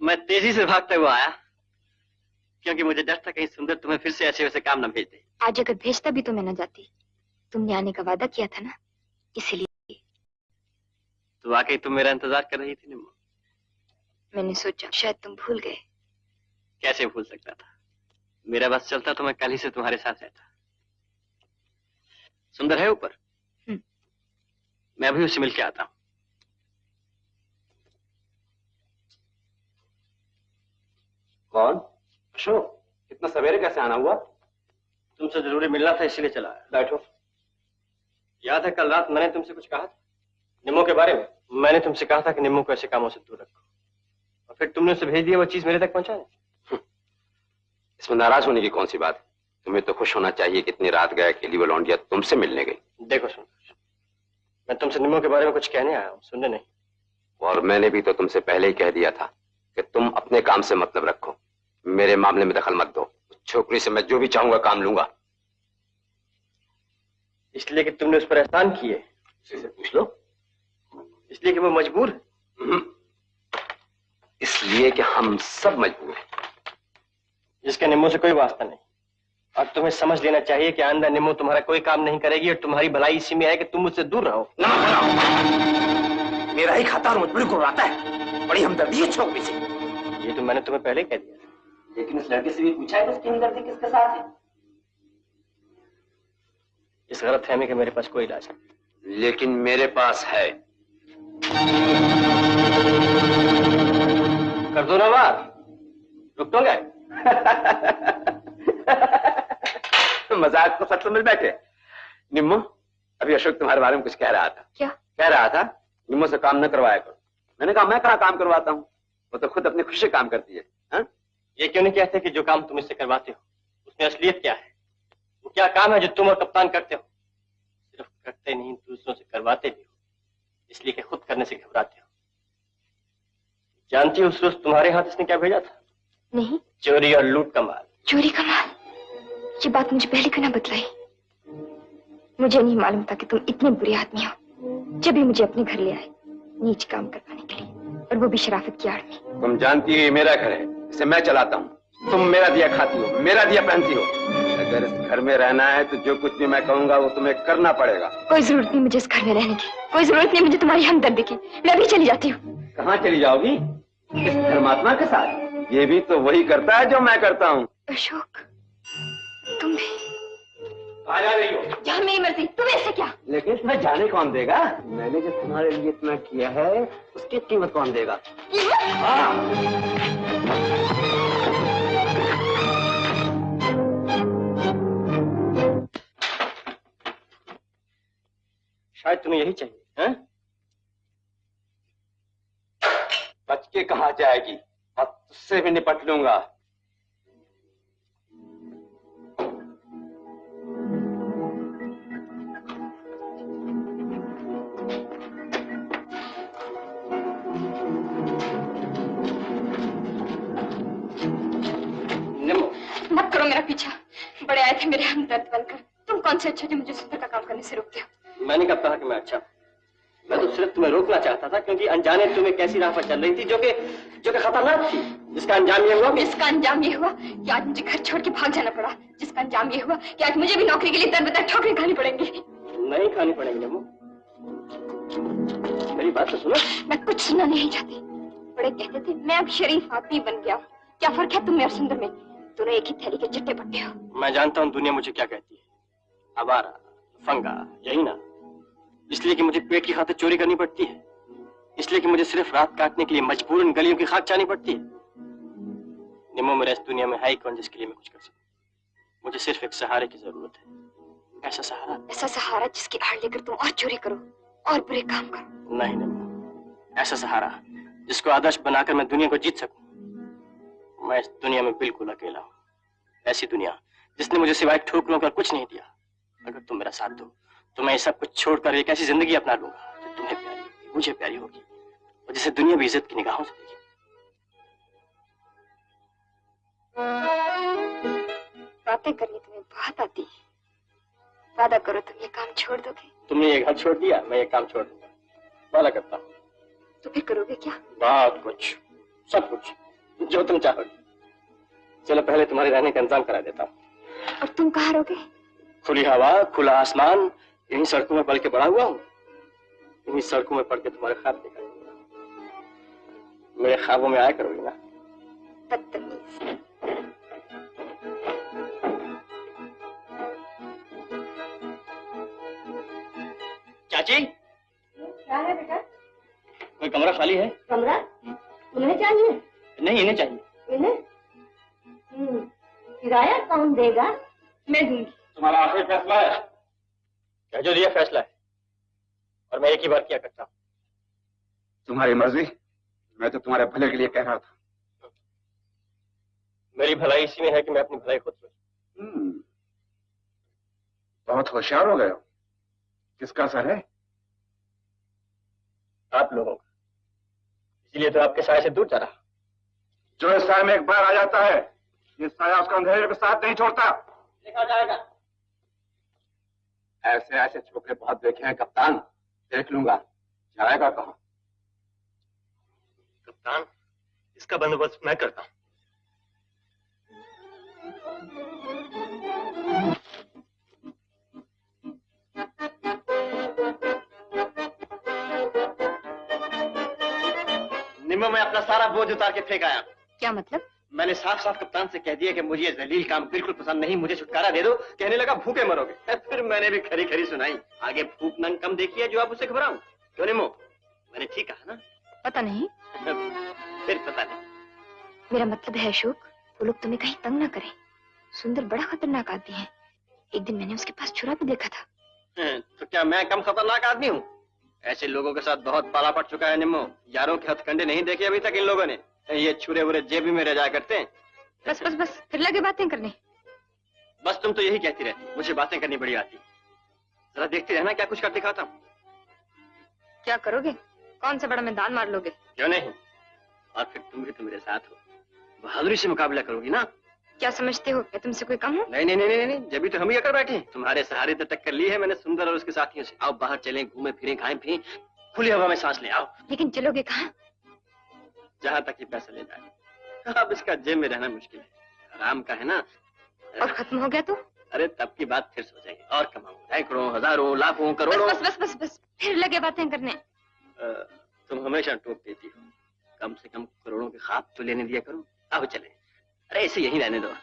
मैं तेजी से भागते हुए आया क्योंकि मुझे डर था कहीं सुंदर तुम्हें फिर से ऐसे वैसे काम न भेज दे। आज अगर भेजता भी तो मैं न जाती। तुमने आने का वादा किया था ना, इसलिए। तो वाकई तुम मेरा इंतजार कर रही थी निम्मो? मैंने सोचा शायद तुम भूल गए। कैसे भूल सकता था? मेरा बस चलता तो मैं कल ही से तुम्हारे साथ रहता। सुंदर है ऊपर? मैं भी उसे मिलके आता हूँ। कौन? अशोक, इतना सवेरे कैसे आना हुआ? तुमसे जरूरी मिलना था इसलिए चला आया। बैठो। याद है कल रात मैंने तुमसे कुछ कहा था निम्मो के बारे में? मैंने तुमसे कहा था कि निम्मो को ऐसे कामों से दूर रखो, और फिर तुमने उसे भेज दिया वो चीज मेरे तक पहुंचाने? इसमें नाराज होने की कौन सी बात है? तुम्हें तो खुश होना चाहिए कि इतनी रात गया अकेली वो लौंडिया तुमसे मिलने गई। देखो सुन, मैं तुमसे निम्मो के बारे में कुछ कहने आया हूँ, सुनने नहीं। और मैंने भी तो तुमसे पहले ही कह दिया था कि तुम अपने काम से मतलब रखो, मेरे मामले में दखल मत दो। उस छोकरी से मैं जो भी चाहूंगा काम लूंगा। इसलिए कि तुमने उस पर एहसान किए? उसी से पूछ लो। इसलिए कि वो मजबूर है? इसलिए कि हम सब मजबूर हैं। जिसका निम्मो से कोई वास्ता नहीं। और तुम्हें समझ लेना चाहिए कि आइंदा निम्मो तुम्हारा कोई काम नहीं करेगी और तुम्हारी भलाई इसी में है कि तुम मुझसे दूर रहो। मेरा ही खाता और मुझ को आता है। बड़ी हमदर्दी है छोकरी से। ये तो मैंने तुम्हें पहले कह दिया था। लेकिन इस लड़के से भी पूछा है उसकी हमदर्दी किसके साथ है? इस गलतफहमी का मेरे पास कोई इलाज नहीं। लेकिन मेरे पास है। कर दो ना बात, रुक तो गए। मजाक को सच मिल बैठे। निम्मो, अभी अशोक तुम्हारे बारे में कुछ कह रहा था। क्या कह रहा था निम्मो से काम न करवाया करो। मैंने कहा मैं कहाँ काम करवाता हूँ, वो तो खुद अपनी खुशी से काम करती है। हा? ये क्यों नहीं कहते कि जो काम तुम इससे करवाते हो उसमें असलियत क्या है? वो क्या काम है जो तुम और कप्तान करते हो? सिर्फ करते नहीं, दूसरों से करवाते भी हो, इसलिए कि खुद करने से घबराते हो। जानती हो उस रोज तुम्हारे हाथ इसने क्या भेजा था? नहीं। चोरी और लूट का माल। चोरी का माल? ये बात मुझे पहले क्यों ना बतलाई? मुझे नहीं मालूम था कि तुम इतने बुरे आदमी हो। जब भी मुझे अपने घर ले आए नीच काम करवाने के लिए, और वो भी शराफत की आड़ में। तुम जानती हो मेरा घर है, इसे मैं चलाता हूँ। तुम मेरा दिया खाती हो, मेरा दिया पहनती हो। अगर इस घर में रहना है तो जो कुछ भी मैं कहूँगा वो तुम्हें करना पड़ेगा। कोई जरूरत नहीं मुझे इस घर में रहने की, कोई जरूरत नहीं मुझे तुम्हारी हमदर्दी की। मैं भी चली जाती हूँ। कहाँ चली जाओगी? इस धर्मात्मा के साथ? ये भी तो वही करता है जो मैं करता हूँ। अशोक, तुम भी कहाँ जा रही हो? जहाँ मेरी मर्जी, तुम्हें इससे क्या? लेकिन तुम्हें जाने कौन देगा? मैंने जो तुम्हारे लिए इतना किया है उसकी कीमत कौन देगा? शायद तुम्हें यही चाहिए, हैं? बच के कहाँ जाएगी? और तुझसे भी निपट लूंगा। मत करो मेरा पीछा। बड़े आए थे मेरे हमदर्द बनकर। तुम कौन से अच्छे जो मुझे सुंदर का काम करने से रोकते हो? मैंने कब कहा कि मैं अच्छा? मैं तो सिर्फ तुम्हें रोकना चाहता था क्योंकि अनजाने तुम एक ऐसी राह पर चल रही थी जो कि खतरनाक थी। जिसका अंजाम ये हुआ कि आज मुझे घर छोड़ के भाग जाना पड़ा। जिसका अंजाम ये हुआ कि आज मुझे भी नौकरी के लिए दर बदर ठोकरें खानी पड़ेंगी। नहीं खानी पड़ेंगी निम्मो, मेरी बात तो सुनो। मैं कुछ सुनना नहीं चाहती। बड़े कहते थे मैं अब शरीफ आदमी बन गया। क्या फर्क है तुम में और सुंदर में? दोनों एक ही थैली के चिट्टे पट्टे हो। मैं जानता हूँ दुनिया मुझे क्या कहती है, आवारा, फंगा, यही ना? इसलिए कि मुझे पेट की खातिर चोरी करनी पड़ती है, इसलिए कि मुझे सिर्फ रात काटने के लिए मजबूरन गलियों की खाक चाहनी पड़ती है। निम्मो, मेरा इस दुनिया में है ही कौन जिसके लिए मैं कुछ कर सकूं? मुझे सिर्फ एक सहारे की जरूरत है। ऐसा सहारा जिसकी आड़ लेकर तुम और चोरी करो और बुरे काम करो। नहीं निम्मो, ऐसा सहारा जिसको आदर्श बनाकर मैं दुनिया को जीत सकूं। मैं इस दुनिया में बिल्कुल अकेला हूँ। ऐसी दुनिया जिसने मुझे सिवाय ठोकरों का कुछ नहीं दिया। अगर तुम मेरा साथ दो तो मैं सब कुछ छोड़कर एक ऐसी जिंदगी अपना लूंगा जो तुम्हें प्यारी होगी, मुझे प्यारी होगी, और जिसे दुनिया भी इज्जत की निगाहों से देखेगी। बातें करनी तुम्हें बहुत आती है। वादा करो तुम ये काम छोड़ दोगे। तुमने ये घर छोड़ दिया, मैं ये काम छोड़ दूंगा। वादा करता हूँ। तो फिर करोगे क्या? बहुत कुछ, सब कुछ जो तुम चाहोगे। चलो पहले तुम्हारे रहने का इंतजाम करा देता हूँ। और तुम कहाँ रहोगे? खुली हवा, खुला आसमान, यहीं सड़कों में पल के बड़ा हुआ हूँ। यहीं सड़कों में पढ़ के तुम्हारे ख्वाब देखा करूंगा। मेरे ख्वाबों में आया करोगी ना? बदतमीज। चाची, क्या है बेटा? कोई कमरा खाली है? कमरा तुम्हें चाहिए? नहीं, इन्हें चाहिए। इन्हें? किराया कौन देगा? मैं दूंगी। तुम्हारा आखिरी फैसला है? क्या जो दिया फैसला है, और मैं एक ही बार किया करता हूँ। तुम्हारी मर्जी, मैं तो तुम्हारे भले के लिए कह रहा था। मेरी भलाई इसी में है कि मैं अपनी भलाई खुद सोचूं। बहुत होशियार हो गए हो। किसका असर है? आप लोगों का। इसलिए तो आपके साय से दूर जा रहा। जो इस साय में एक बार आ जाता है, ये साया उसका अंधेरे के साथ नहीं छोड़ता। देखा जाएगा। ऐसे ऐसे छोकरे बहुत देखे हैं कप्तान, देख लूंगा जाएगा कहाँ। कप्तान, इसका बंदोबस्त मैं करता हूँ। निम्मो मैं अपना सारा बोझ उतार के फेंक आया। क्या मतलब? मैंने साफ साफ कप्तान से कह दिया कि मुझे ये जलील काम बिल्कुल पसंद नहीं, मुझे छुटकारा दे दो। कहने लगा भूखे मरोगे। फिर मैंने भी खरी खरी सुनाई। आगे भूख नंग कम देखी है जो आप उसे घबराऊं। क्यों निम्मो, मैंने ठीक कहा ना? पता नहीं। फिर पता नहीं। मेरा मतलब है अशोक, वो लोग तुम्हें कहीं तंग ना करें। सुंदर बड़ा खतरनाक आदमी है। एक दिन मैंने उसके पास छुरा भी देखा था। तो क्या मैं कम खतरनाक आदमी हूँ? ऐसे लोगों के साथ बहुत पाला पड़ चुका है निम्मो। यारों के हथकंडे नहीं देखे अभी तक इन लोगों ने। ये छुरे वुरे जेबी में रह जाया करते हैं। बस बस बस, फिर लगे बातें करने। बस तुम तो यही कहती रहती, मुझे बातें करनी बड़ी आती। जरा देखते रहना क्या कुछ कर दिखाता हूँ। क्या करोगे? कौन सा बड़ा मैदान मार लोगे? क्यों नहीं, और फिर तुम भी तो मेरे साथ हो। बहादुरी से मुकाबला करोगी ना? क्या समझते हो मैं तुमसे कोई कम हूँ? नहीं नहीं नहीं नहीं, जब भी तो हम ही अकड़ बैठे। तुम्हारे सहारे तो टक्कर ली है मैंने सुंदर और उसके साथियों से। आओ बाहर चलें, घूमे फिरे, खाएं पिएं, खुली हवा में सांस ले। आओ। लेकिन चलोगे कहाँ? जहाँ तक ये पैसा ले जाए। अब इसका जेब में रहना मुश्किल है, आराम का है ना। और खत्म हो गया तो? अरे तब की बात फिर सोचेंगे। और कमाऊं सैकड़ों, हजारों, लाखों, करोड़ों। बस बस बस बस, फिर लगे बातें करने। तुम हमेशा टोक देती हो। कम से कम करोड़ों के ख्वाब तो लेने दिया करो। आओ चले। अरे इसे यहीं रहने दो।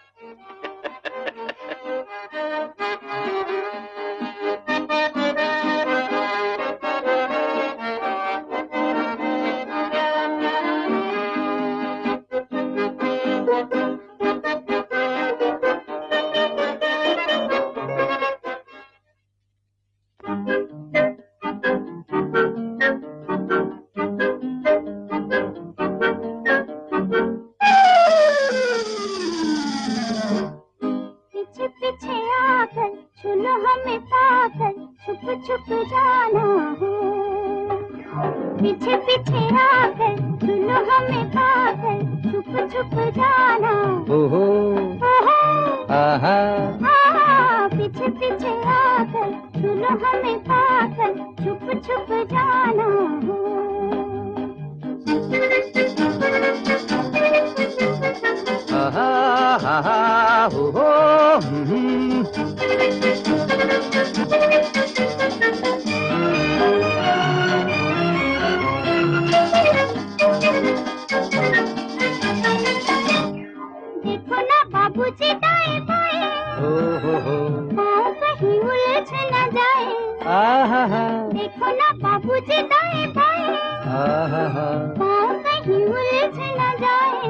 पीछे पीछे आकर सुनो हमें पाकर छुप छुप जाना। ओहो आहा पीछे पीछे आकर सुनो हमें पाकर छुप छुप जाना। आहा आहा ओहो देखो ना बाबूजी दाएं बाएं, पाँव कहीं उलझ न जाए। देखो ना बाबूजी दाएं बाएं, पाँव कहीं उलझ न जाए।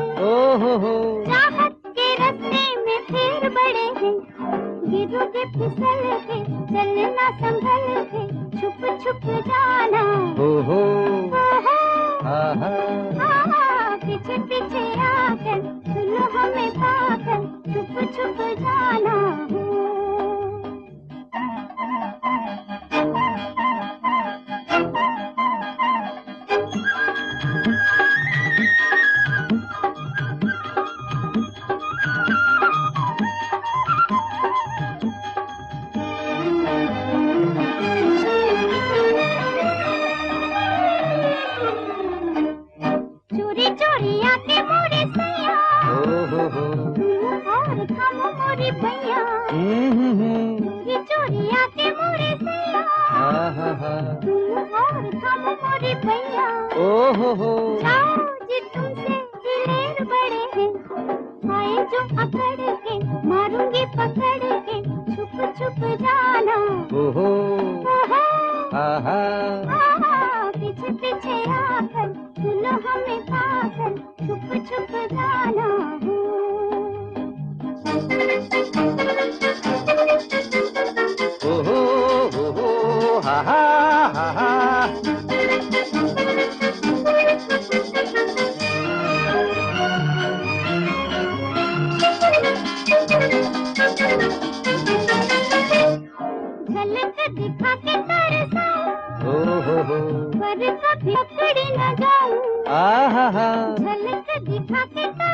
चाहत के रास्ते में फिर बड़े हैं, गिरोगे फिसल के चलना संभल के छुप छुप जाना। पीछे पीछे आकर सुनो हमें पाकर छुप छुप जाना। चोरी चोरी आके मोरे सैया, और थामो मोरी भैया। चोरी चोरी आके मोरे सैया, और थामो मोरी भैया। जाओ जी तुमसे दिलेर बड़े हैं, आए जो अकड़ के मारूंगी पकड़ के छुप छुप जाना। पीछे पीछे आकर सुनो हमें पाकर छुप छुप जाना। ओहो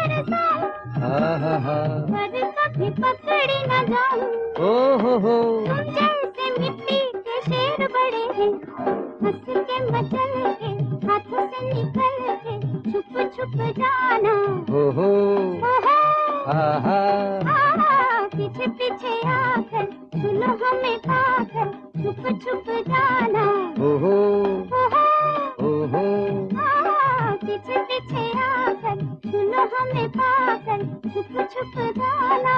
मेरे साथ, पर कभी पकड़ी न जाऊं। तुम जैसे मिट्टी के शेर बड़े हैं, हंस के मचल के हाथों से निकल के छुप छुप जाना। पीछे पीछे आकर सुनो हमें पाकर छुप छुप जाना। पीछे पीछे आकर सुनो हमें पाकर छुप छुप जाना।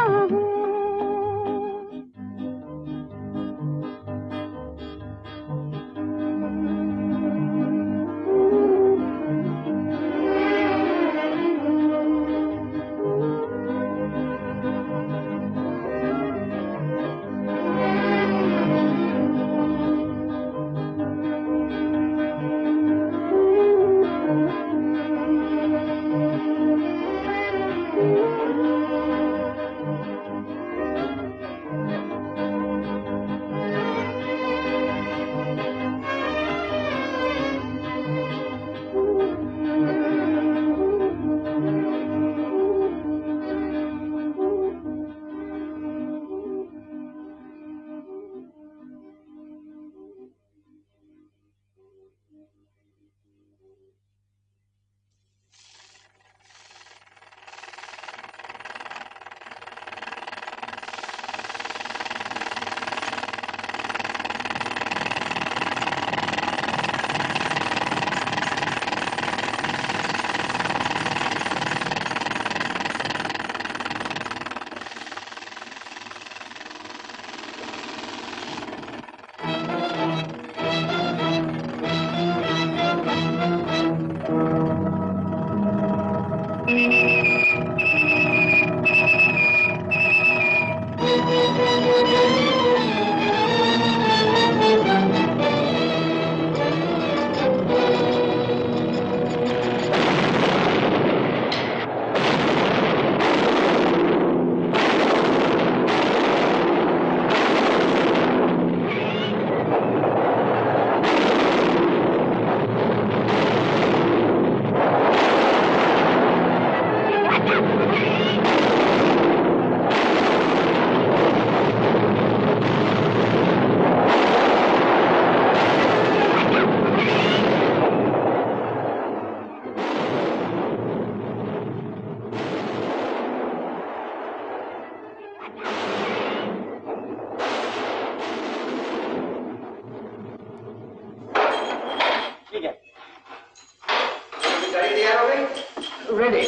रेडी।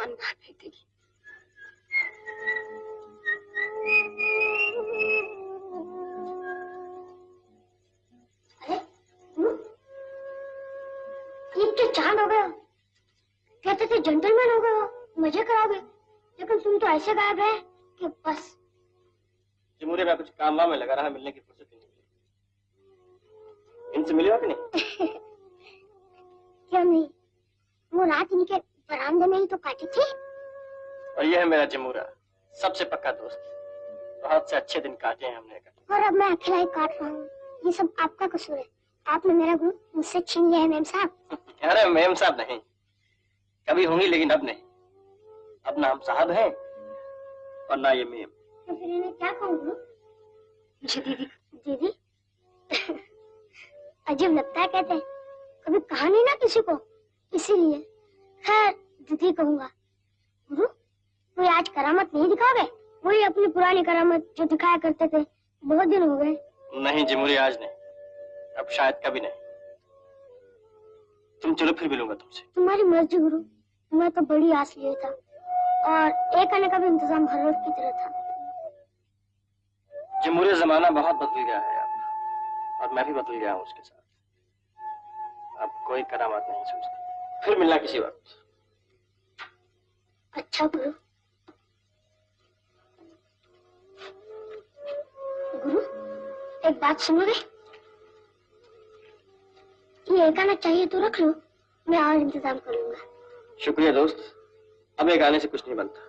कप्तान बाहर फेंक देगी। अरे ये तो चांद हो गया। कहते थे जेंटलमैन हो गए हो, मजे कराओगे, लेकिन तुम तो ऐसे गायब है कि बस। जमुरे में कुछ काम वाम में लगा रहा, मिलने की फुर्सत ही नहीं मिली। इनसे मिले हो कि नहीं? क्यों नहीं, वो रात इनके बरामदे में ही तो काटी थी। और ये है मेरा जमुरा, सबसे पक्का दोस्त। बहुत से अच्छे दिन काटे हैं हमने। और अब मैं अकेला ही काट रहा हूँ। ये सब आपका कसूर है। आपने मेरा गुरु मुझसे छीन लिया है मेम साहब। अरे मेम साहब नहीं, कभी होंगी लेकिन अब नहीं। अब ना हम साहब हैं और ना ये मेम। तो फिर इन्हें क्या कहूँ गुरु? मुझे दीदी। दीदी? अजीब लगता है कहते हैं, कभी कहा नहीं ना किसी को, इसीलिए खैर दीदी कहूँगा। गुरु कोई आज करामत नहीं दिखाओगे? वही अपनी पुरानी करामत जो दिखाया करते थे, बहुत दिन हो गए। नहीं जिमुरी, आज नहीं, अब शायद कभी नहीं। तुम चलो फिर मिलूंगा तुमसे। तुम्हारी मर्जी गुरु, मैं तो बड़ी आस लिए था और एक आने का भी इंतजाम हर रोज की तरह था। जिमुरी जमाना बहुत बदल गया है अब, और मैं भी बदल गया हूँ उसके साथ। अब कोई करामत नहीं सोचती। फिर मिलना किसी वक्त। अच्छा गुरु। गुरु एक बात सुनोगे? ये एक आना चाहिए तो रख लो, मैं और इंतजाम कर लूंगा। शुक्रिया दोस्त, अब एक आने से कुछ नहीं बनता।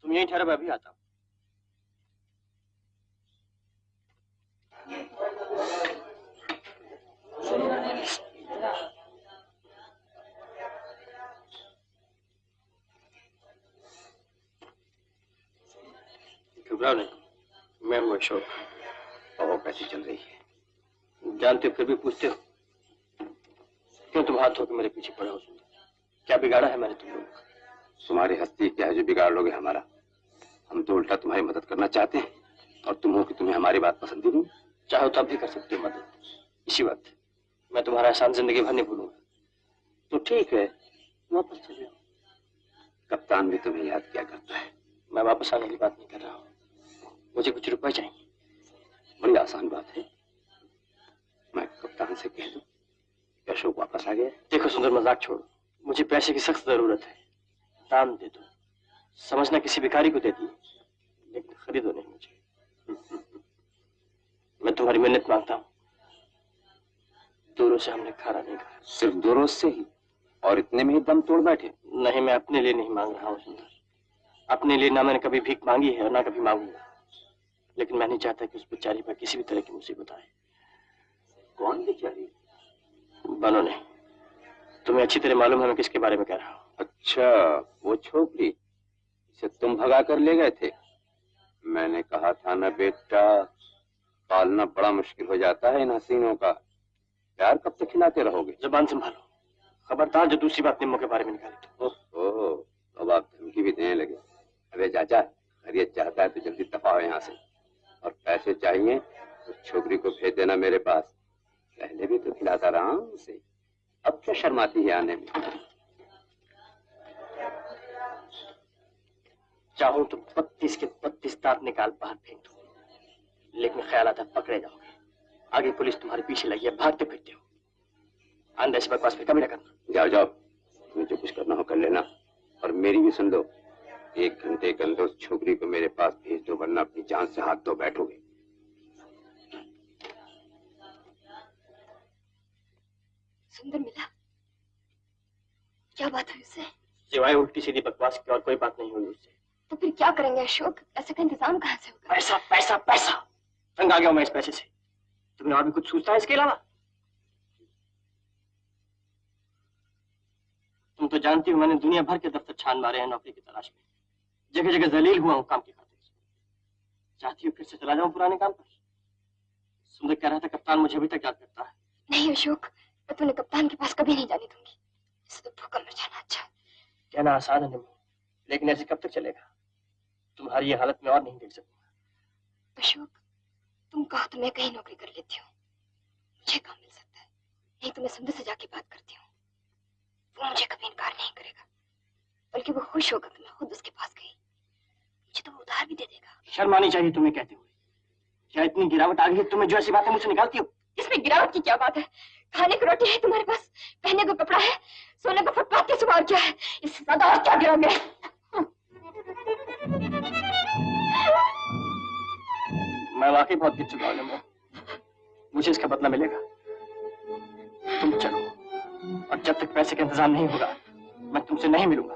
तुम यहीं ठहरो, मैं अभी आता हूँ। घबराओ नहीं, मैं हूँ अशोक। और कैसी चल रही है? जानते हो फिर भी पूछते हो? क्यों तुम हाथ धो के मेरे पीछे पड़े हो? सुंदर, क्या बिगाड़ा है मैंने तुम लोगों का? तुम्हारी हस्ती क्या है जो बिगाड़ लोगे हमारा? हम तो उल्टा तुम्हारी मदद करना चाहते हैं, और तुम हो कि तुम्हें हमारी बात पसंद ही नहीं। चाहो तो अब भी कर सकते हो मदद, इसी वक्त। मैं तुम्हारा एहसान जिंदगी भर नहीं भूलूंगा। तो ठीक है, वापस चले जाओ। कप्तान भी तुम्हें याद क्या करता है। मैं वापस आने की बात नहीं कर रहा हूँ, मुझे कुछ रुपए चाहिए। बड़ी आसान बात है, मैं कप्तान से कह दूं कि अशोक वापस आ गया। देखो सुंदर, मजाक छोड़ो, मुझे पैसे की सख्त जरूरत है। दान दे दो, समझना किसी भिखारी को दे दी, लेकिन खरीदो नहीं मुझे। मैं तुम्हारी मिन्नत मांगता हूँ। 2 रोज से हमने खाना नहीं खाया। सिर्फ 2 रोज से ही? और इतने में ही दम तोड़ बैठे? नहीं, मैं अपने लिए नहीं मांग रहा हूँ सुंदर। अपने लिए ना मैंने कभी भीख मांगी है और ना कभी मांगूंगा, लेकिन मैं नहीं चाहता कि उस बेचारी पर किसी भी तरह की मुसीबत आए। कौन बेचारी? बनो नहीं, तुम्हें अच्छी तरह मालूम है मैं किसके बारे में कह रहा हूँ। अच्छा, वो छोकरी जिसे तुम भगा कर ले गए थे। मैंने कहा था ना बेटा, पालना बड़ा मुश्किल हो जाता है इन हसीनों का। प्यार कब तक खिलाते रहोगे? जुबान संभालो, खबरदार जो दूसरी बात निम्मों के बारे में निकाली तो। ओहो, अब आप धमकी भी देने लगे। अरे चाचा, खैरियत चाहता है तो जल्दी दफा हो यहाँ से, और पैसे चाहिए तो छोकरी को भेज देना मेरे पास। पहले भी तो खिलाता रहा हूँ उसे, अब क्या शर्माती है आने में? चाहूं तो 32 के 32 दांत निकाल बाहर फेंक दूं, लेकिन ख्याल आता पकड़े जाओगे। आगे पुलिस तुम्हारे पीछे लगी है, भागते फिरते हो। आंधे से बकवास फिर कभी न करना। जाओ जाओ, तुम्हें जो कुछ करना हो कर लेना, और मेरी भी सुन लो। 1 घंटे के अंदर उस छोकरी को मेरे पास भेज दो, वरना अपनी जान से हाथ धो बैठोगे। सुंदर मिला? क्या बात हुई उससे? सिवाय उल्टी सीधी बकवास की और कोई बात नहीं हुई उससे। तो फिर क्या करेंगे अशोक? पैसे का इंतजाम कहाँ से होगा? पैसा पैसा पैसा, तंग आ गया हूं मैं इस पैसे से। तुमने और भी कुछ सोचता है इसके अलावा? तुम तो जानती हो मैंने दुनिया भर के दफ्तर छान मारे हैं नौकरी की तलाश में, जगह जगह जलील हुआ हूँ काम की खातिर। चाहती हो फिर से चला जाऊं पुराने काम पर? सुंदर कह रहा था कप्तान मुझे अभी तक याद करता है। नहीं अशोक, मैं तुम्हें कप्तान के पास कभी नहीं जाने दूंगी। इससे तो ठोकर मर जाना अच्छा है। कहना आसान है निम्मी, लेकिन ऐसे कब तक चलेगा? तुम्हारी ये हालत में और नहीं देख सकूंगा। अशोक, तुम कहो तो मैं कहीं नौकरी कर लेती हूँ, मुझे काम मिल सकता है। नहीं तो मैं सुंदर से जाके बात करती हूँ, वो मुझे कभी इनकार नहीं करेगा, बल्कि वो खुश होगा कि मैं खुद उसके पास गई। मुझे तो वो उधार भी दे देगा। शर्म आनी चाहिए तुम्हें कहते हुए। क्या इतनी गिरावट आ गई है तुम्हें जो ऐसी बातें मुझसे निकालती हो? इसमें गिरावट की क्या बात है? खाने को रोटी है तुम्हारे पास, पहनने को कपड़ा है, सोने को फुटपाथ के सिवा और क्या है? इससे ज्यादा और क्या गिरोगे? मैं वाकई बहुत गिर चुका हूं, मुझे इसका बदला मिलेगा। तुम चलो, और जब तक पैसे का इंतजाम नहीं होगा मैं तुमसे नहीं मिलूंगा।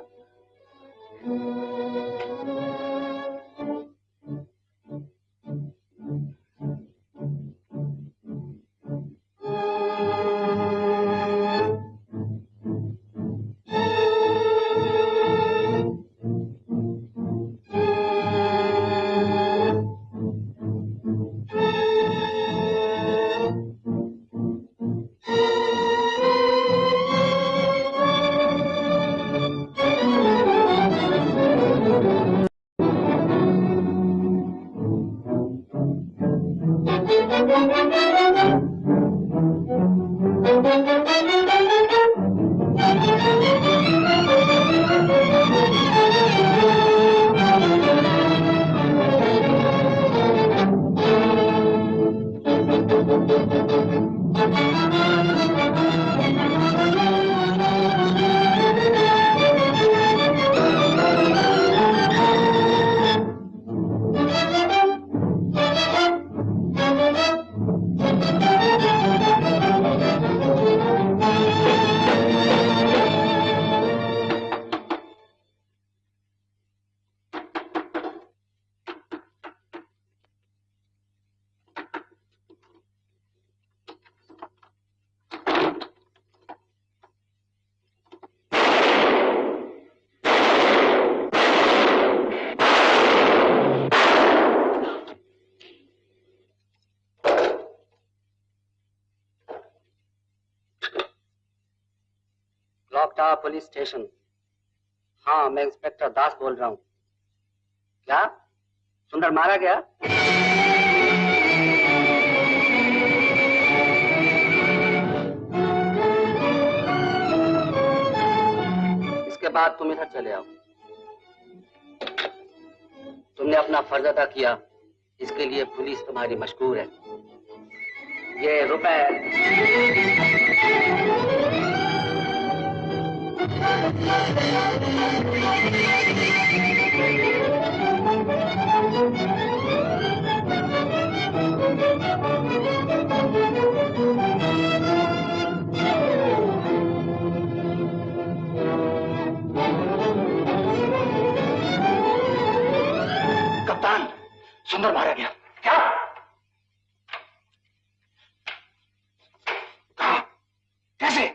Police station. हाँ, मैं इंस्पेक्टर दास बोल रहा हूँ। क्या सुंदर मारा गया? इसके बाद तुम इधर चले आओ। तुमने अपना फर्ज अदा किया, इसके लिए पुलिस तुम्हारी मशकूर है। ये रुपए कप्तान, सुंदर मारा गया। क्या? कहाँ? कैसे?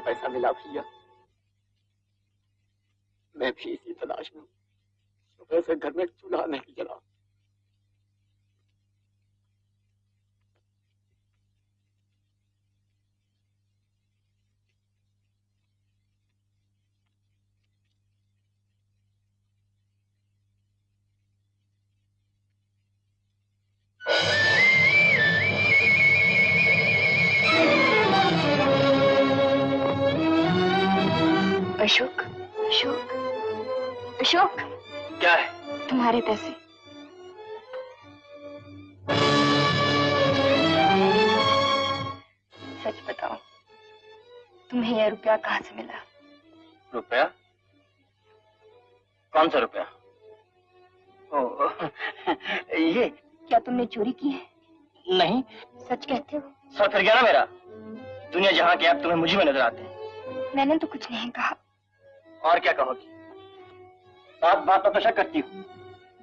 पैसा मिला भैया? मैं भी इसी तलाश में हूँ। सुबह से घर में चूल्हा नहीं जला। अशोक, अशोक, अशोक, क्या है? तुम्हारे पैसे। सच बताओ, तुम्हें यह रुपया कहाँ से मिला? रुपया? कौन सा रुपया? ये क्या तुमने चोरी की है? नहीं। सच कहते हो? सर फिर गया ना मेरा। दुनिया जहाँ के आप तुम्हें मुझे में नजर आते हैं। मैंने तो कुछ नहीं कहा। और क्या कहोगी? बात बात पर शक करती हूँ।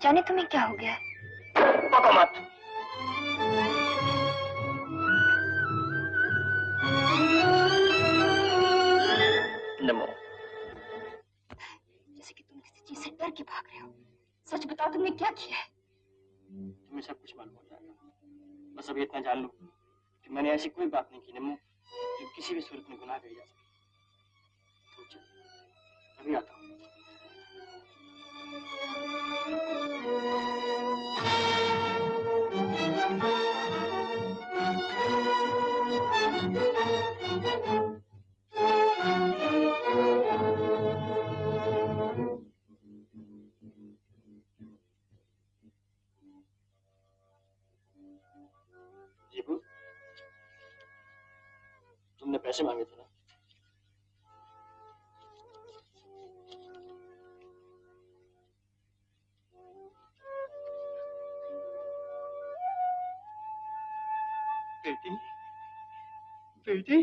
जाने तुम्हें क्या हो गया है? पको मत। नमो। जैसे कि तुम किसी चीज से डर के भाग रहे हो। सच बताओ तुमने क्या किया है? तुम्हें सब कुछ मालूम हो जाएगा। बस अभी इतना जान लो कि मैंने ऐसी कोई बात नहीं की नमो जो किसी भी सूरत में गुनाह करी जा सके। अभी आता हूँ। जीबू, तुमने पैसे मांगे थे ना? बेटी, बेटी,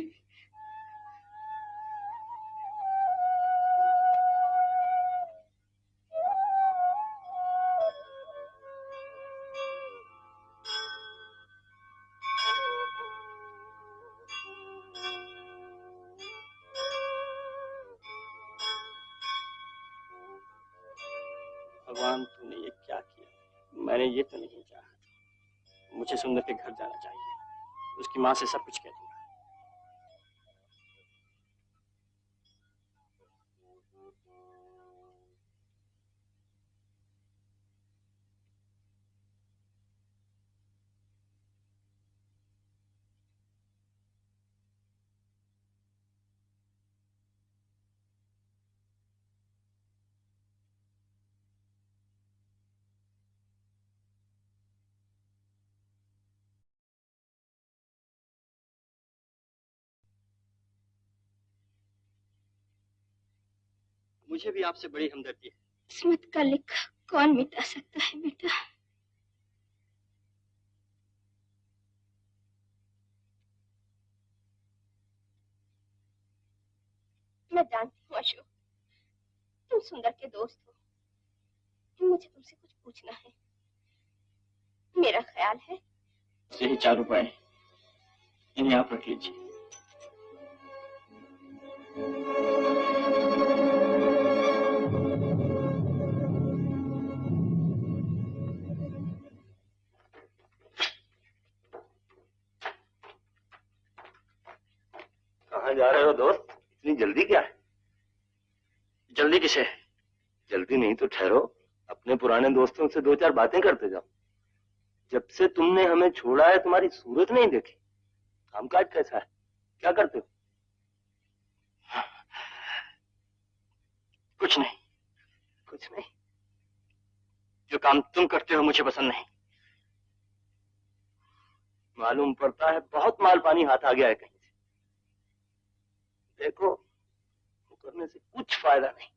भगवान तूने ये क्या किया? मैंने ये तो नहीं चाहा। मुझे सुंदर के घर जाना चाहिए। उसकी माँ से सब कुछ कह दूंगा। मुझे भी आपसे बड़ी हमदर्दी है। किस्मत का लिखा कौन मिटा सकता है बेटा? मैं जानती हूँ अशोक, तुम सुंदर के दोस्त हो। मुझे तुमसे कुछ पूछना है। मेरा ख्याल है यही 4 रुपए हैं। इन्हें आप रख लीजिए। कहाँ जा रहे हो दोस्त? इतनी जल्दी क्या है? जल्दी किसे? जल्दी नहीं तो ठहरो, अपने पुराने दोस्तों से 2-4 बातें करते जाओ। जब से तुमने हमें छोड़ा है तुम्हारी सूरत नहीं देखी। कामकाज कैसा है? क्या करते हो? कुछ नहीं। कुछ नहीं? जो काम तुम करते हो मुझे पसंद नहीं। मालूम पड़ता है बहुत माल पानी हाथ आ गया है कहीं से। देखो, वो करने से कुछ फायदा नहीं।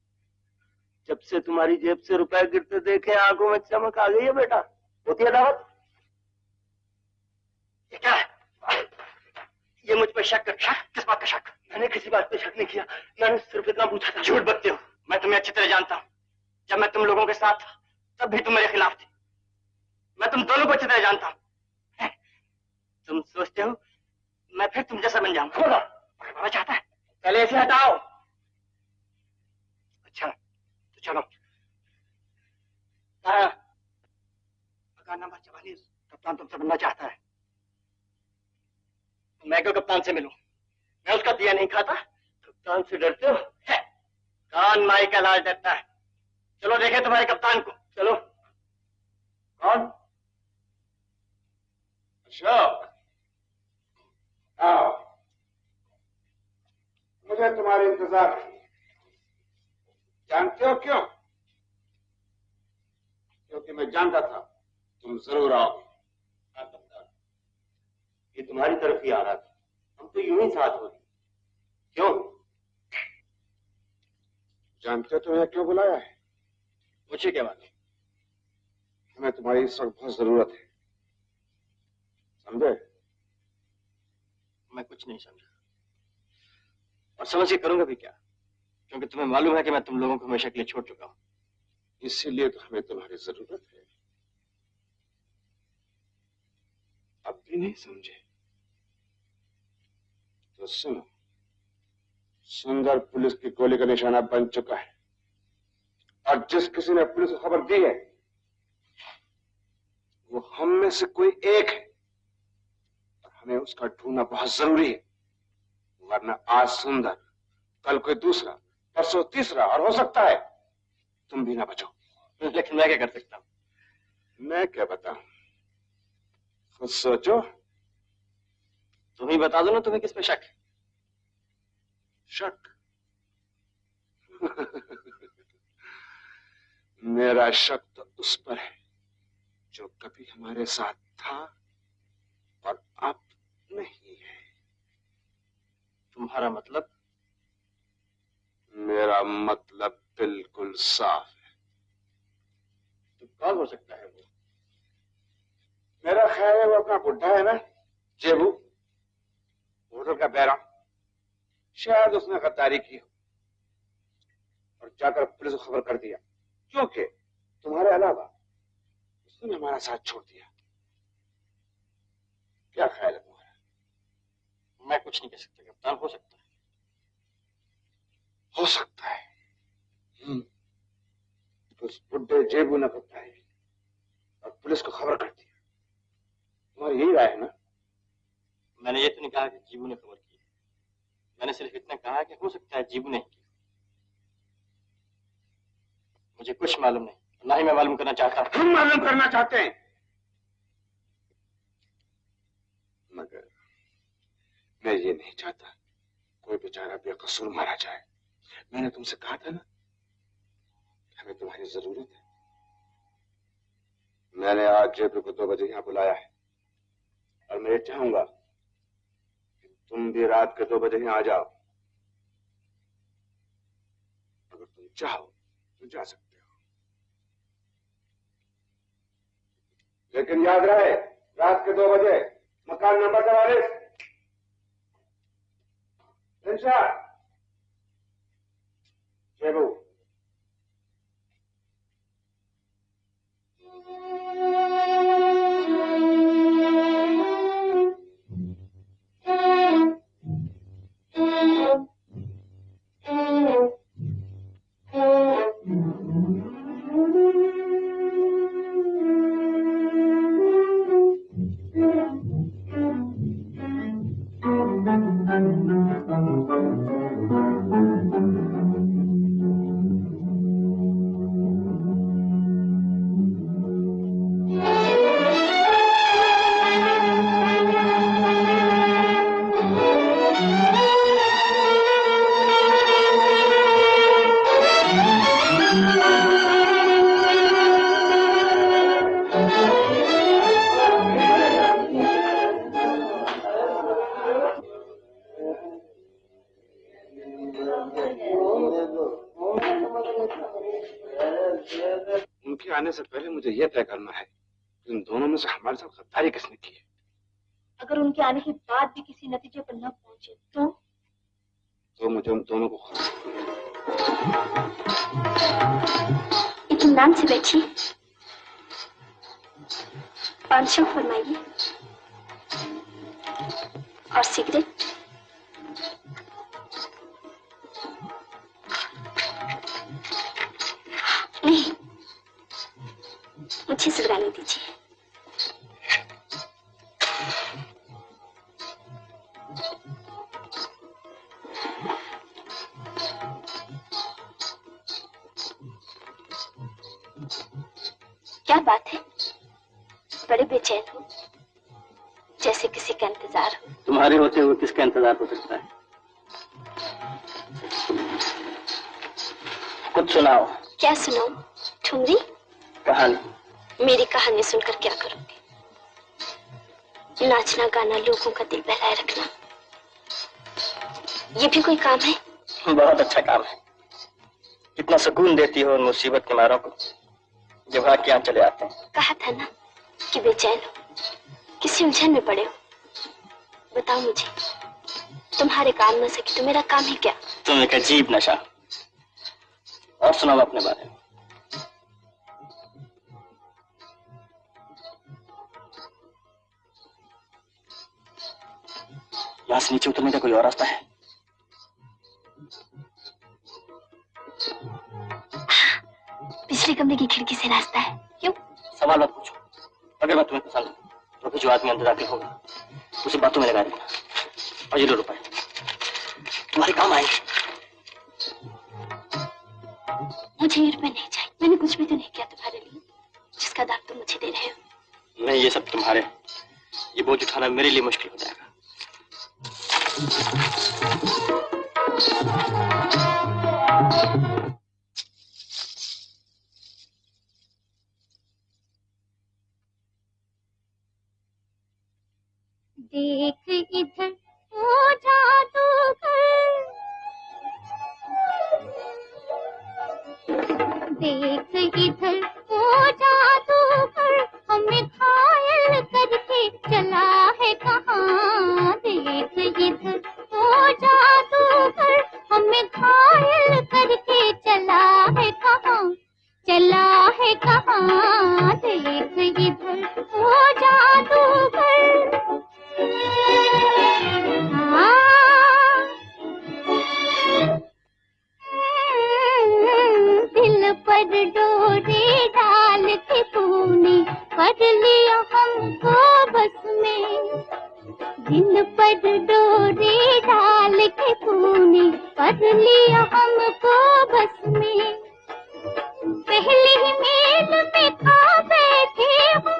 जब से तुम्हारी जेब से रुपए गिरते देखे आंखों में चमक आ गई है बेटा। होती है दावत? ये क्या है? ये मुझ पर शक कर? किस बात का शक? मैंने किसी बात पे शक नहीं किया। मैंने सिर्फ इतना पूछा था। झूठ बोलते हो। मैं तुम्हें अच्छी तरह जानता हूँ। जब मैं तुम लोगों के साथ था तब भी तुम मेरे खिलाफ थे। मैं तुम दोनों को अच्छी तरह जानता हूँ। तुम सोचते हो मैं फिर तुम जैसा बन जाऊँ? बाबा चाहता है। पहले इसे हटाओ। अच्छा तो चलो। नंबर 44 कप्तान तुमसे मिलना चाहता है। मैं क्यों कप्तान से मिलूं? मैं उसका दिया नहीं खाता। कप्तान से डरते हो? कान माई का लाल डरता है। चलो देखें तुम्हारे कप्तान को। चलो। कौन? अशोक, आओ। मुझे तुम्हारे इंतजार है। जानते हो क्यों? क्योंकि मैं जानता था तुम जरूर आओगे। हाँ कप्तान, ये तुम्हारी तरफ ही आ रहा था। हम तो यूं ही साथ हो रहे। क्यों? जानते हो तुम्हें क्यों बुलाया है? मुझे क्या मालूम? हमें तुम्हारी इस वक्त बहुत जरूरत है, समझे? मैं कुछ नहीं समझा और समझ के करूंगा भी क्या, क्योंकि तुम्हें मालूम है कि मैं तुम लोगों को हमेशा के लिए छोड़ चुका हूं। इसीलिए तो हमें तुम्हारी जरूरत है। अब भी नहीं समझे तो सुनो, सुंदर पुलिस की गोली का निशाना बन चुका है और जिस किसी ने पुलिस को खबर दी है वो हम में से कोई एक है और हमें उसका ढूंढना बहुत जरूरी है, वरना आज सुंदर, कल कोई दूसरा, परसों तीसरा और हो सकता है तुम भी ना बचो। लेकिन मैं क्या कर सकता हूं? मैं क्या बताऊं, खुद सोचो। तुम ही बता दो ना, तुम्हें किस पे शक है? शक? मेरा शक तो उस पर है जो कभी हमारे साथ था और अब नहीं है। तुम्हारा मतलब? मेरा मतलब बिल्कुल साफ है। तो कौन हो सकता है वो? मेरा ख्याल है वो अपना बुढ़ा है ना, जेबू, होटल का बैरा। शायद उसने गद्दारी की हो और जाकर पुलिस को खबर कर दिया, क्योंकि तुम्हारे अलावा उसने हमारा साथ छोड़ दिया। क्या ख्याल है तुम्हारा? मैं कुछ नहीं कह सकता कप्तान, हो सकता है। हो सकता है। उस बुढ़े जेबू ने बताया और पुलिस को खबर कर दिया। तुम्हारी यही राय है ना? मैंने ये तो नहीं कहा कि जीबू ने खबर की है, मैंने सिर्फ इतना कहा कि हो सकता है जीबू ने की। मुझे कुछ मालूम नहीं, ना ही मैं मालूम करना चाहता। हम मालूम करना चाहते हैं, मगर मैं ये नहीं चाहता कोई बेचारा बेकसूर मारा जाए। मैंने तुमसे कहा था ना, हमें तुम्हारी जरूरत है। मैंने आज जेबू को 2 बजे यहाँ बुलाया है और मैं ये चाहूंगा कि तुम भी रात के 2 बजे यहाँ आ जाओ। अगर तुम चाहो तो जा सकते हो, लेकिन याद रहे रात के 2 बजे, मकान नंबर 44। जेबू, उनके आने से पहले मुझे यह तय करना है कि इन दोनों में से हमारे साथ गद्दारी किसने की है। अगर उनके आने के बाद भी किसी नतीजे पर न पहुंचे तो मुझे उन दोनों को इत्मीनान से बैठिए, 500 फरमाइए और सिगरेट। नहीं, मुझे सिगरेट दीजिए। क्या बात है, बड़े बेचैन हो, जैसे किसी का इंतजार हो। तुम्हारे होते हुए किसका इंतजार हो सकता है? कुछ सुनाओ। क्या सुनाऊं? ठुमरी? कहानी। मेरी कहानी सुनकर क्या करोगे? नाचना गाना, लोगों का दिल बहलाए रखना, ये भी कोई काम है? बहुत अच्छा काम है। कितना सुकून देती हो उन मुसीबत के मारों को जब भाग के यहाँ चले आते हैं। कहा था ना कि बेचैन हो, किसी उलझन में पड़े हो। बताओ मुझे, तुम्हारे काम न सके तो मेरा काम है क्या? तुम एक अजीब नशा। और सुनाओ अपने बारे में। यहाँ से नीचे उतरने का कोई और रास्ता है? पिछले कमरे की खिड़की से रास्ता है। क्यों? सवाल मत पूछो। अगर मैं तुम्हें पसंद हूँ तो फिर जो आदमी अंदर दाखिल होगा उसे बातों में लगा देना। और ये 2 रुपए तुम्हारे काम आएंगे। मुझे ये रुपए नहीं चाहिए। मैंने कुछ भी तो नहीं किया तुम्हारे लिए जिसका दाम तुम मुझे दे रहे हो। नहीं, ये सब तुम्हारे। ये बोझ उठाना मेरे लिए मुश्किल हो जाएगा। देख इधर ओ जादूगर, देख इधर ओ जादूगर, हमें घायल करके चला है कहाँ। देख इधर ओ जादूगर, हमें घायल करके चला है कहाँ, चला है कहाँ। देख इधर ओ जादूगर, दिल पर डोरी डाल के तूने कर लिया हमको बस में। दिल पर डोरी डाल के तूने कर लिया हमको बस में। पहले ही मेल में खा बैठे हूँ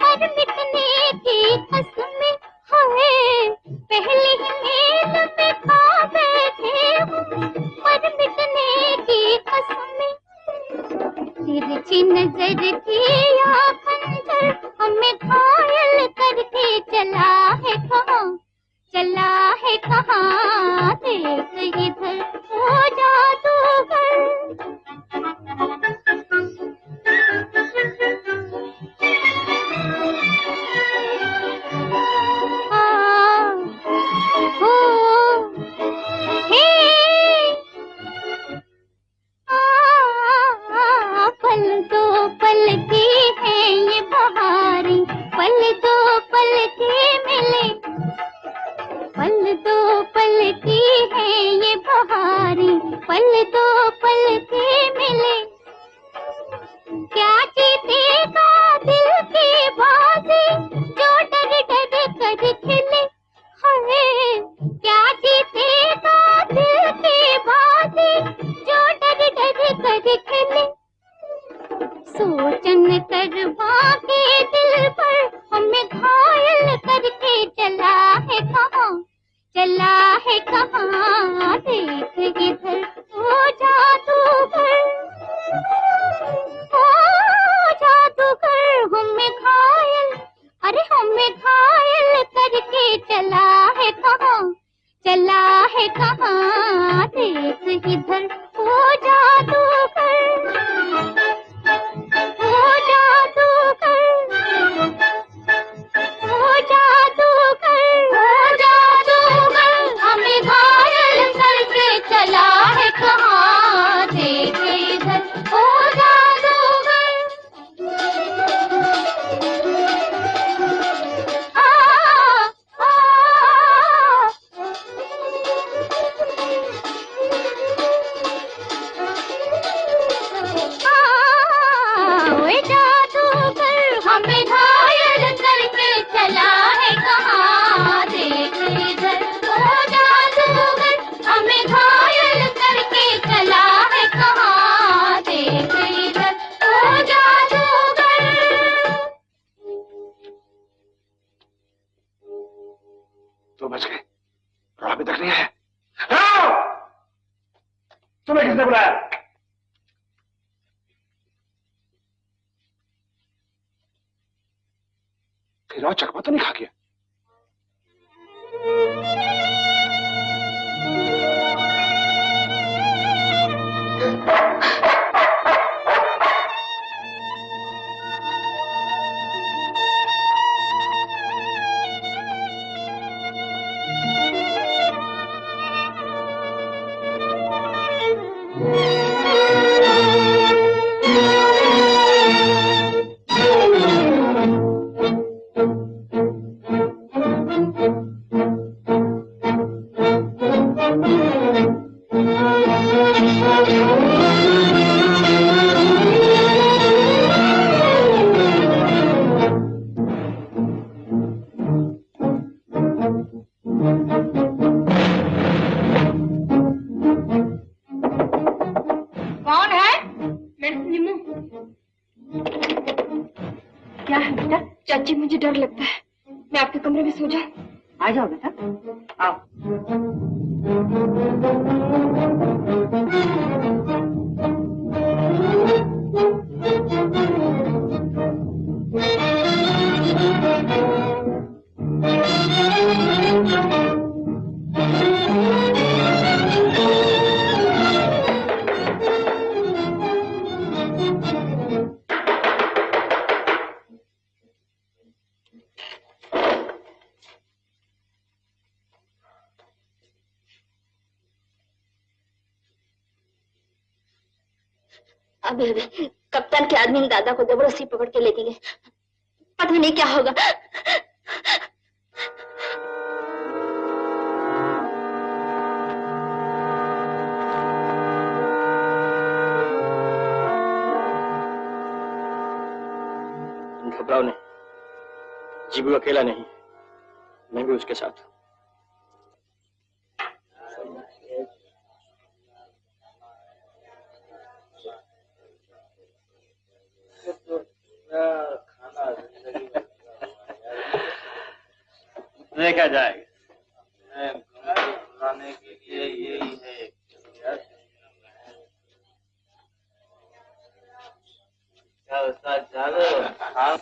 और मिटने की कसमें। हाय, पहले ही मेल में खा बैठे हूँ और मिटने की कसमें। तिरछी नजर की या खंजर हमें घायल करके चला है कहाँ, चला है कहाँ। देख इधर ओ जादूगर, पल दो पल की है ये बहारें, पल दो पल के मिले। पल दो पल की है ये बहारें, पल दो पल के मिले। क्या जीतेगा दिल की बाजी जो डर डर कर खेले। हाय, क्या जीतेगा दिल की बाजी जो डर डर कर खेले। सोचन करवा के दिल पर हमें घायल करके चला है कहाँ, चला है कहाँ। देख इधर ओ जादूगर, ओ जादूगर, हमें घायल, अरे हमें घायल करके चला है कहाँ, चला है कहाँ। देख इधर ओ जादूगर, ओ जादूगर, ओ जादूगर, ओ जादूगर, हमें घायल करके चला है कहाँ। देख इधर ओ जादूगर, जादूगर, हमें घायल करके चला है कहाँ। देख इधर ओ जादूगर, हमें घायल करके चला है कहाँ। देख इधर ओ जादूगर। 2 बज गए, और अभी तक नहीं आया। तुम्हें किसने बुलाया? खिलाओ चकमा तो नहीं खा गया? क्या है बेटा? चाची मुझे डर लगता है, मैं आपके कमरे में सो जाऊं? आ जाओ बेटा, आओ। अब कप्तान के आदमी ने दादा को जबरदस्ती पकड़ के ले गए, पता नहीं क्या होगा। घबराओ नहीं, जीबू अकेला नहीं, मैं भी उसके साथ हूँ। देखा जाएगा, बनाने के लिए यही है। क्या उस्ताद हाँ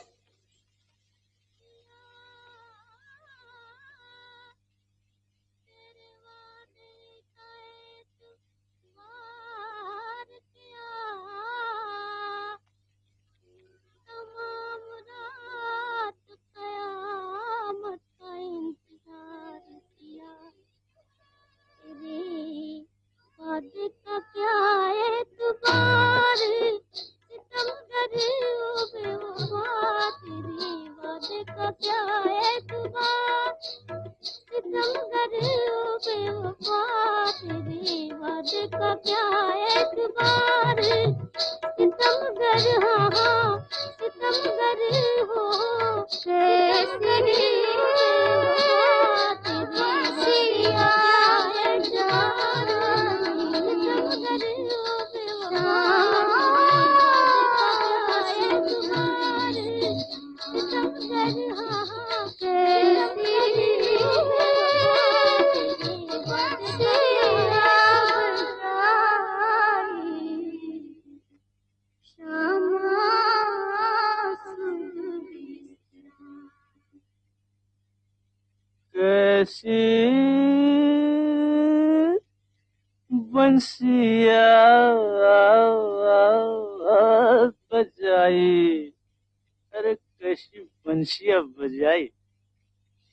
बंसिया बजाई, अरे कैसी बंसिया बजाई,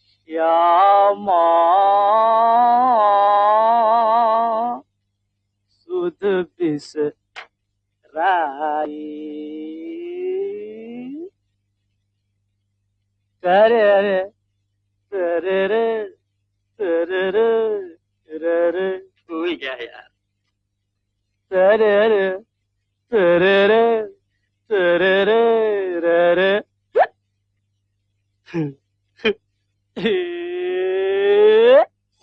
श्यामा सुध बिसराई, करे रे रे रे रे रे रे भूल गया यार, रे रे रे रे रे रे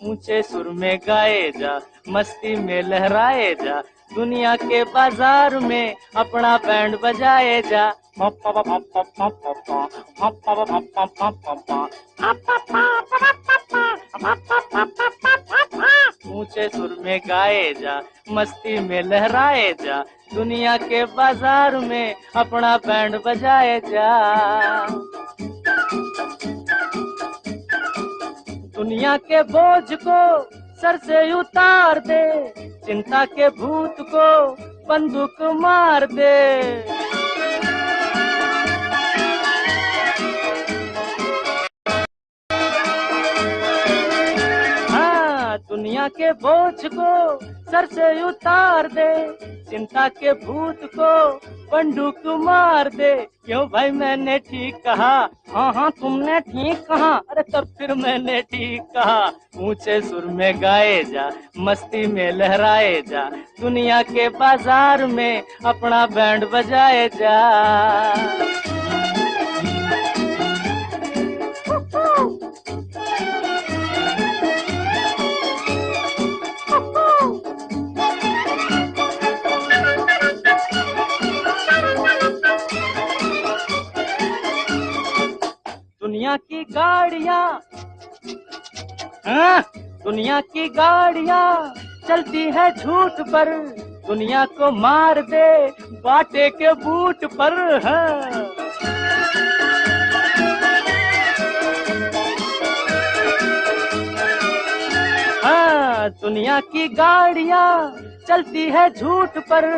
ऊंचे सुर में गाए जा, मस्ती में लहराए जा, दुनिया के बाजार में अपना बैंड बजाए जा। ऊंचे सुर में गाए जा, मस्ती में लहराए जा, दुनिया के बाजार में अपना बैंड बजाए जा। दुनिया के बोझ को सर से उतार दे, चिंता के भूत को बंदूक मार दे। हाँ, दुनिया के बोझ को सर से उतार दे, चिंता के भूत को बंदूक मार दे। क्यों भाई मैंने ठीक कहा? हाँ हाँ तुमने ठीक कहा। अरे तब फिर मैंने ठीक कहा। ऊंचे सुर में गाए जा, मस्ती में लहराए जा, दुनिया के बाजार में अपना बैंड बजाए जा। दुनिया की गाड़ियाँ, दुनिया की गाड़ियाँ चलती है झूठ पर, दुनिया को मार दे बाटे के बूट पर। हाँ, दुनिया की गाड़ियाँ चलती है झूठ पर,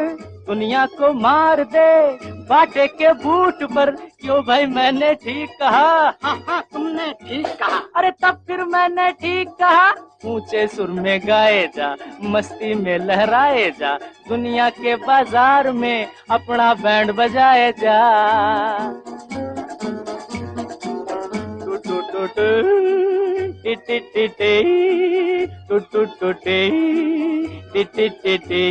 दुनिया को मार दे बाटे के बूट पर। क्यों भाई मैंने ठीक कहा? हाँ हाँ तुमने ठीक कहा। अरे तब फिर मैंने ठीक कहा। ऊंचे सुर में गाए जा, मस्ती में लहराए जा, दुनिया के बाजार में अपना बैंड बजाए जा। टू टू टू टी टी टी टी, टू टू टू टी टी टी टी।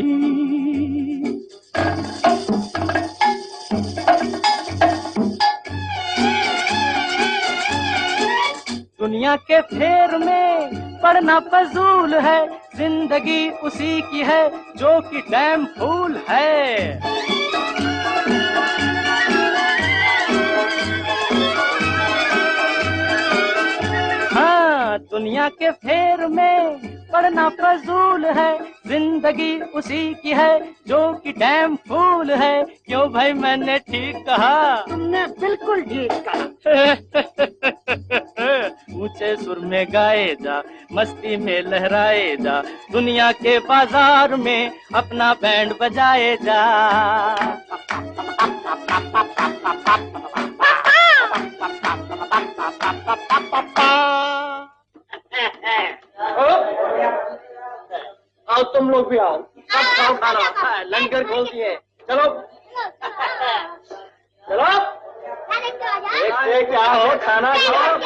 दुनिया के फेर में पड़ना फजूल है, जिंदगी उसी की है जो कि डैम फूल है। हाँ, दुनिया के फेर में पड़ना फजूल है, जिंदगी उसी की है जो कि डैम फूल है। क्यों भाई मैंने ठीक कहा? तुमने बिल्कुल ठीक कहा। ऊंचे सुर में गाए जा, मस्ती में लहराए जा, दुनिया के बाजार में अपना बैंड बजाए जा। आओ तुम लोग भी आओ, सब खाओ खाना, लंगर खोल दिए। चलो चलो, एक क्या हो, खाना खाओ।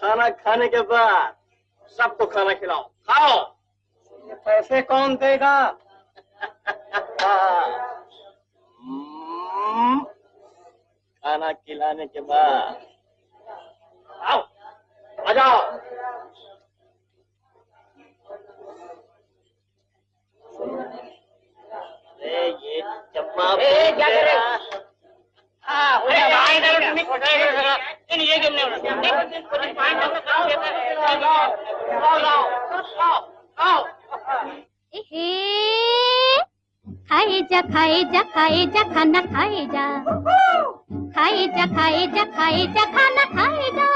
खाना खाने के बाद सबको खाना खिलाओ, खाओ। पैसे कौन देगा? खाना खिलाने के बाद आओ, आ जाओ। अरे ये चम्मा क्या करे? हाँ, खाए जा खाना खाए जा, खाए जा खाना खाए जा।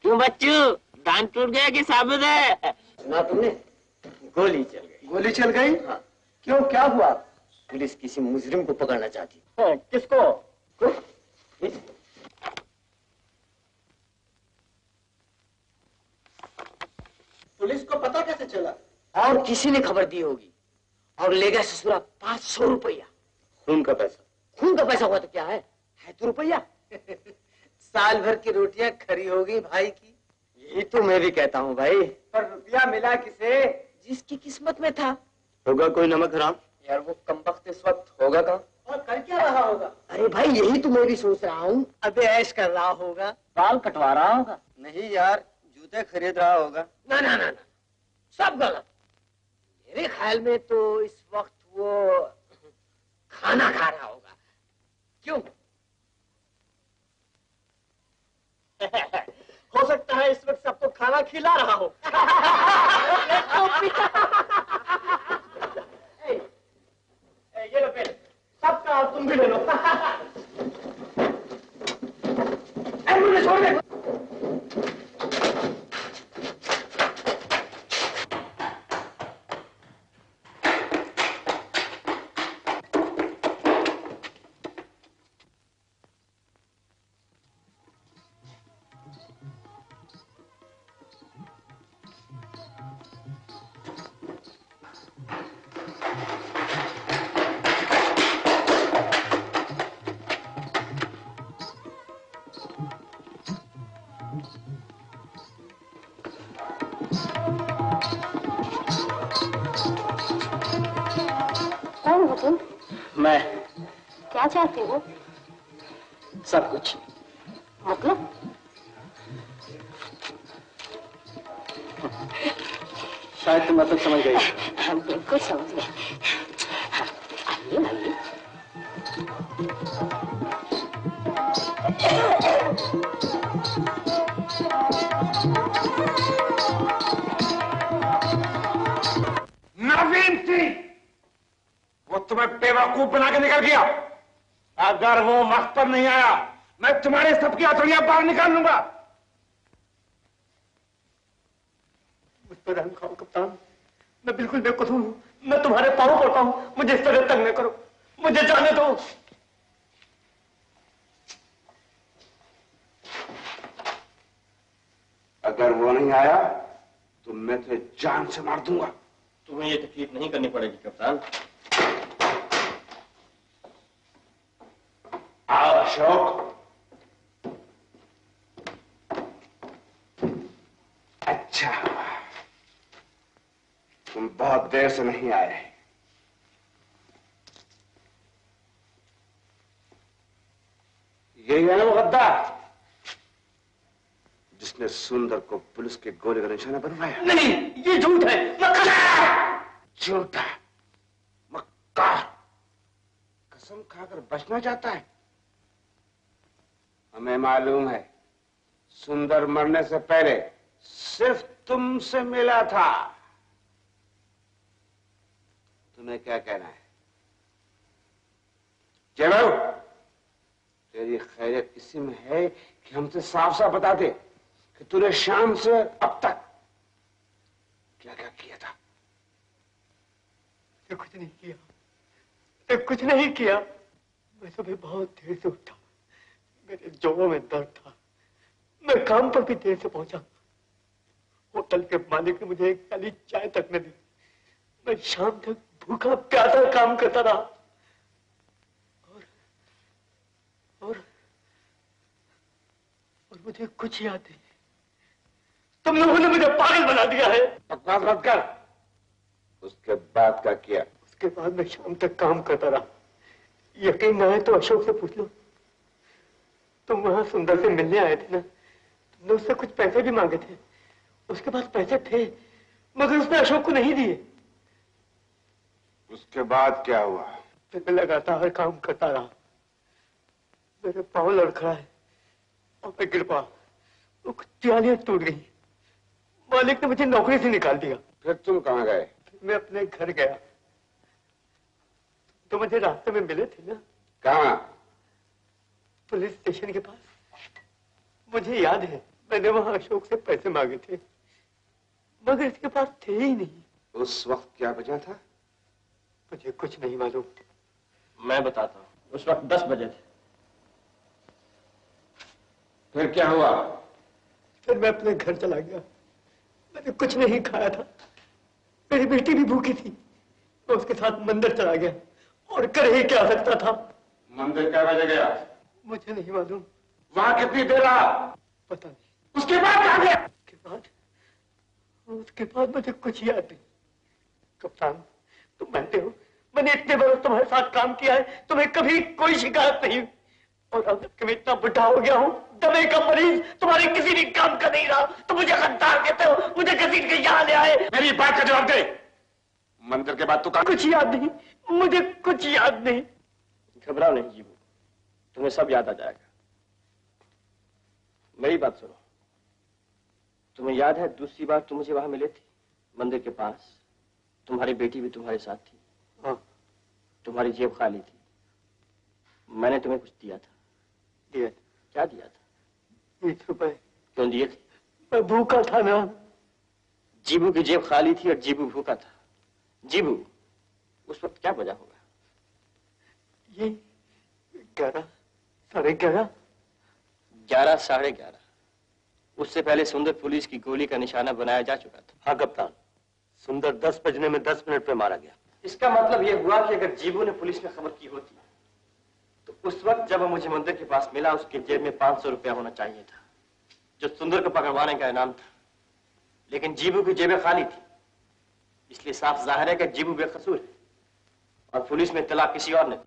क्यों बच्चू, दांत टूट गया कि साबित है? सुना तुमने? गोली चल गई। गोली चल गई? हाँ। क्यों, क्या हुआ? पुलिस किसी मुजरिम को पकड़ना चाहती। किसको? पुलिस को पता कैसे चला? और किसी ने खबर दी होगी और ले गया ससुरा 500 रुपया। खून का पैसा? खून का पैसा हुआ तो क्या है तो रुपया। साल भर की रोटियां खरी हो गई भाई की। यही तो मैं भी कहता हूँ भाई। पर रुपया मिला किसे? जिसकी किस्मत में था। होगा कोई नमक हराम। यार वो कमबख्त इस वक्त होगा कहाँ? और कर क्या रहा होगा? अरे भाई यही तो मैं भी सोच रहा हूँ। अबे ऐश कर रहा होगा। बाल कटवा रहा होगा। नहीं यार, जूते खरीद रहा होगा। ना ना ना ना, सब गलत। मेरे ख्याल में तो इस वक्त वो खाना खा रहा होगा। क्यों? हो सकता है इस वक्त सबको खाना खिला रहा हो। ये लो पेन, सबका तुम भी ले लो। छोड़ दे। कौन हो तुम? मैं क्या चाहते हो? सब कुछ। मतलब? शायद तुम मतलब समझ गई। हम बिल्कुल समझ गए। आइए आइए। नवीन सिंह, वो तुम्हें बेवकूफ बना के निकल गया। अगर वो वक्त पर नहीं आया, मैं तुम्हारे सबकी हथौड़ियां बाहर निकाल लूंगा। मुझ पर रहम खाओ कप्तान, मैं बिल्कुल बेवकूफ हूँ। मैं तुम्हारे पाँव पड़ता हूँ, मुझे इस तरह तंग न करो, मुझे जाने दो। अगर वो नहीं आया तो मैं तुझे जान से मार दूंगा। तुम्हें ये तकलीफ नहीं करनी पड़ेगी कप्तान। आओ अशोक। अच्छा हुआ तुम बहुत देर से नहीं आए। यही है ना वो गद्दार जिसने सुंदर को पुलिस के गोली का निशाना बनवाया? नहीं, ये झूठ है। झूठा मक्कार, कसम खाकर बचना चाहता है। हमें मालूम है सुंदर मरने से पहले सिर्फ तुमसे मिला था। तुम्हें क्या कहना है? चलो, तेरी खैरियत इसी में है कि हमसे साफ साफ बता दे कि तूने शाम से अब तक क्या क्या किया था। कुछ नहीं किया, कुछ नहीं किया। मैं सुबह बहुत देर से उठा, मेरे जोड़ों में दर्द था। मैं काम पर भी देर से पहुंचा। होटल के मालिक ने मुझे एक प्याली चाय तक न दी। मैं शाम तक भूखा प्यासा काम करता रहा। और मुझे कुछ याद नहीं। तुम लोगों ने मुझे पागल बना दिया है। बकवास मत कर। उसके बाद क्या किया? उसके बाद मैं शाम तक काम करता रहा। यकीन ना है तो अशोक से पूछ लो। तुम वहां सुंदर से मिलने आए थे ना, तुमने उससे कुछ पैसे भी मांगे थे। उसके पास पैसे थे मगर उसने अशोक को नहीं दिए। उसके बाद क्या हुआ? फिर मैं लगातार काम करता रहा। मेरे पाँव लड़खड़ाए और मैं गिर पड़ा। वो तियालियां टूट गई। मालिक ने मुझे नौकरी से निकाल दिया। फिर तुम कहाँ गए? मैं अपने घर गया। तो मुझे रास्ते में मिले थे ना। कहाँ? पुलिस स्टेशन के पास। मुझे याद है मैंने वहां अशोक से पैसे मांगे थे मगर इसके पास थे ही नहीं। उस वक्त क्या बचा था? मुझे कुछ नहीं मालूम। मैं बताता हूँ। उस वक्त 10 बजे थे। फिर क्या हुआ? फिर मैं अपने घर चला गया। मैंने कुछ नहीं खाया था। मेरी बेटी भी भूखी थी। मैं उसके साथ मंदिर चला गया और कर ही क्या सकता था। मंदिर क्या बजे गया? मुझे नहीं मालूम। वहां कितनी देर रहा? पता नहीं। उसके बाद कहाँ गया? उसके बाद मुझे कुछ याद नहीं। कप्तान, तुम जानते हो मैंने इतने बरस तुम्हारे साथ काम किया है, तुम्हें कभी कोई शिकायत नहीं। और अब जबकि मैं इतना बुढ़ा हो गया हूँ, दमे का मरीज तुम्हारे किसी भी काम का नहीं रहा, तो मुझे गद्दार कहते हो, मुझे घसीट के यहाँ ले आए। मेरी बात का जवाब दे। मंदिर के बाद तो कुछ याद नहीं, मुझे कुछ याद नहीं। घबराओ नहीं जीवू, तुम्हें सब याद आ जाएगा। मेरी बात सुनो। तुम्हें याद है दूसरी बार तुम मुझे वहां मिले थे मंदिर के पास? तुम्हारी बेटी भी तुम्हारे साथ थी। हाँ। तुम्हारी जेब खाली थी। मैंने तुम्हें कुछ दिया था। दिया? क्या दिया था? 20 रुपए। क्यों दिए थे? मैं भूखा था ना। जीबू की जेब खाली थी और जीबू भूखा था। जीबू उस वक्त क्या बजा होगा? ये 11, 11:30। 11, 11:30। उससे पहले सुंदर पुलिस की गोली का निशाना बनाया जा चुका था। हाँ कप्तान, सुंदर 10 बजने में 10 मिनट पे मारा गया। इसका मतलब यह हुआ कि अगर जीबू ने पुलिस में खबर की होती तो उस वक्त जब वो मुझे मंदिर के पास मिला उसकी जेब में 500 रुपया होना चाहिए था, जो सुंदर को पकड़वाने का इनाम था। लेकिन जीबू की जेबें खाली थी, इसलिए साफ जाहिर है कि जीबू बेकसूर है और पुलिस में इत्तला किसी और ने दी।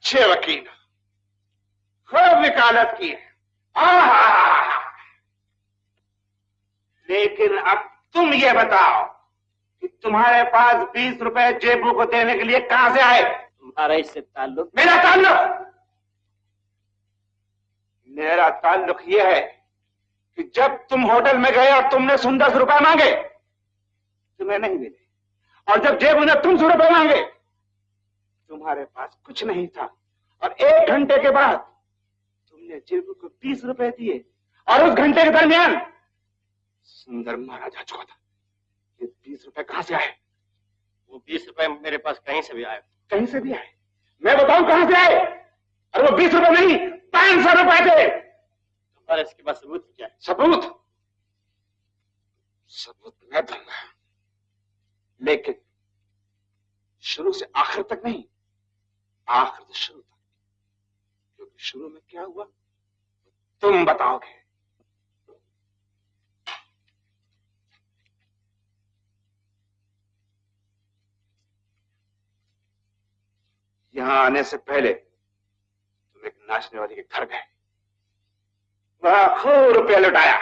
छह वकील खूब वकालत की है, लेकिन अब तुम ये बताओ कि तुम्हारे पास 20 रुपए जेबू को देने के लिए कहां से आए? तुम्हारा इससे ताल्लुक? मेरा ताल्लुक यह है कि जब तुम होटल में गए और तुमने सुंदर से रुपए मांगे, तुम्हें नहीं मिले, और जब जेबू ने तुमसे रुपए मांगे, तुम्हारे पास कुछ नहीं था, और 1 घंटे के बाद तुमने जेबू को 20 रुपए दिए, और उस घंटे के दरमियान सुंदर मारा जा चुका था। ये 20 रुपए कहां से आए? वो 20 रुपए मेरे पास कहीं से भी आए। कहीं से भी आए? मैं बताऊं कहां से आए? और वो 20 रुपए नहीं, 500 रुपए थे। तुम्हारे इसके पास सबूत क्या है? सबूत मैं दूंगा, लेकिन शुरू से आखिर तक नहीं, आखिर से शुरू तक, क्योंकि शुरू में क्या हुआ तुम बताओगे। यहां आने से पहले तुम एक नाचने वाली के घर गए, वहां खूब रुपया लुटाया,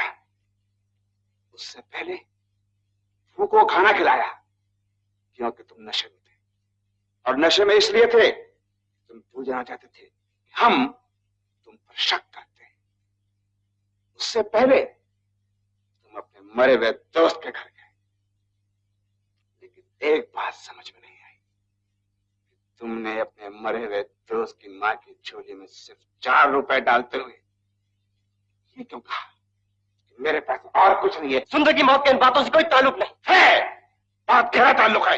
उससे पहले फूको खाना खिलाया, क्योंकि तुम नशे में थे, और नशे में इसलिए थे तुम भूल जाना चाहते थे कि हम तुम पर शक करते हैं। उससे पहले तुम अपने मरे हुए दोस्त के घर गए, लेकिन एक बात समझ में नहीं आई, तुमने अपने मरे हुए दोस्त की मां की झोली में सिर्फ 4 रुपए डालते हुए ये क्यों कहा कि मेरे पास और कुछ नहीं है? सुंदर की मौत के इन बातों से कोई ताल्लुक नहीं है। बात गहरा ताल्लुक है।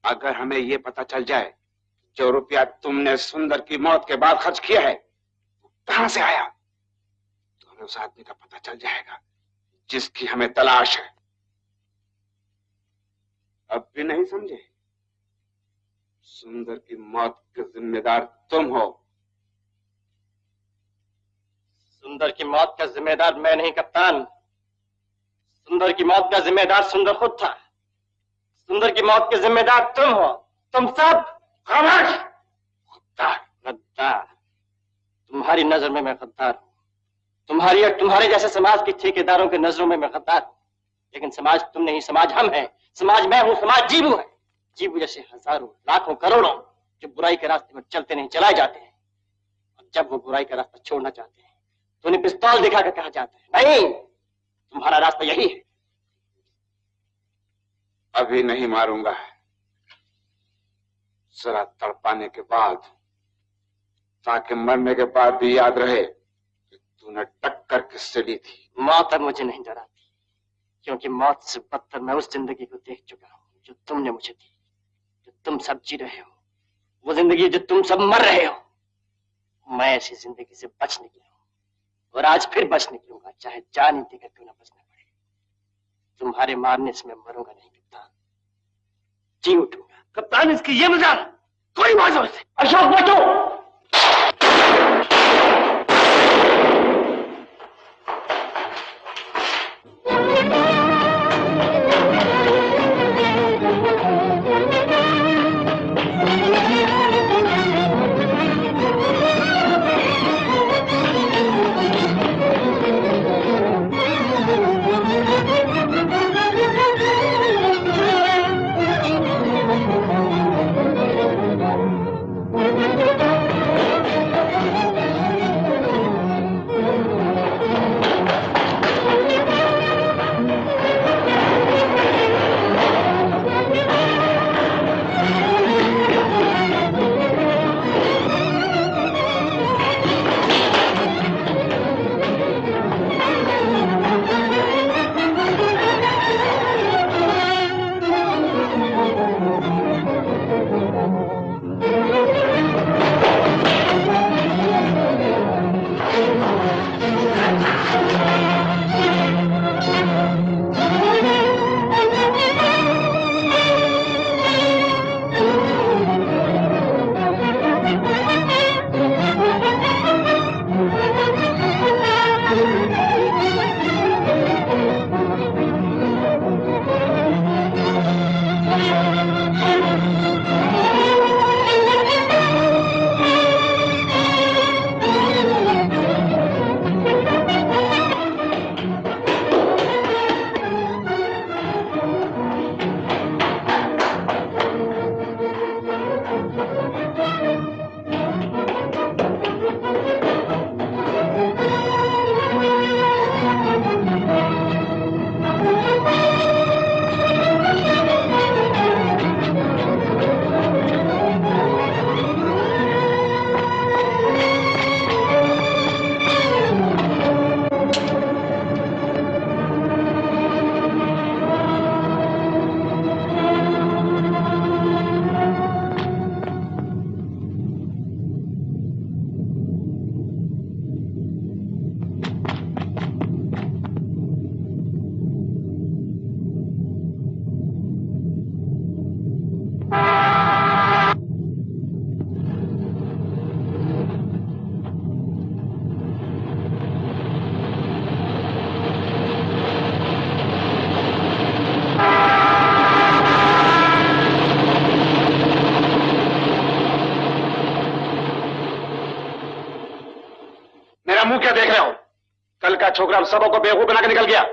अगर हमें ये पता चल जाए जो रुपया तुमने सुंदर की मौत के बाद खर्च किया है वो कहां से आया, तो हमें उस आदमी का पता चल जाएगा जिसकी हमें तलाश है। अब भी नहीं समझे? सुंदर की मौत के जिम्मेदार तुम हो। सुंदर की मौत का जिम्मेदार मैं नहीं कप्तान, सुंदर की मौत का जिम्मेदार सुंदर खुद था। सुंदर की मौत के जिम्मेदार तुम हो, तुम सब। खामोश! गद्दार, तुम्हारी नजर में मैं गद्दार हूं, तुम्हारी और तुम्हारे जैसे समाज के ठेकेदारों के नजरों में मैं गद्दार हूं, लेकिन समाज तुम नहीं, समाज हम हैं, समाज मैं हूं, समाज जीबू है। जीबू जैसे हजारों लाखों करोड़ों जो बुराई के रास्ते पर चलते नहीं चलाए जाते हैं, और जब वो बुराई का रास्ता छोड़ना चाहते हैं तो उन्हें पिस्तौल दिखाकर कहा जाता है नहीं, तुम्हारा रास्ता यही है। अभी नहीं मारूंगा, जरा तड़पाने के बाद, ताकि मरने के बाद भी याद रहे कि तूने टक्कर किससे ली थी। मौत अब मुझे नहीं डराती, क्योंकि मौत से बदतर मैं उस जिंदगी को देख चुका हूं जो तुमने मुझे दी, जो तुम सब जी रहे हो, वो जिंदगी जो तुम सब मर रहे हो। मैं ऐसी जिंदगी से बच निकला हूं, और आज फिर बच निकलूंगा, चाहे जान ही देकर क्यों ना बचना पड़े। तुम्हारे मारने से मैं मरूंगा नहीं कप्तान, जी उठूंगा। कप्तान, इसकी ये मजाल कोई बात नहीं। अशोक बचो! का छोकरा हम सबों को बेवकूफ बना के निकल गया।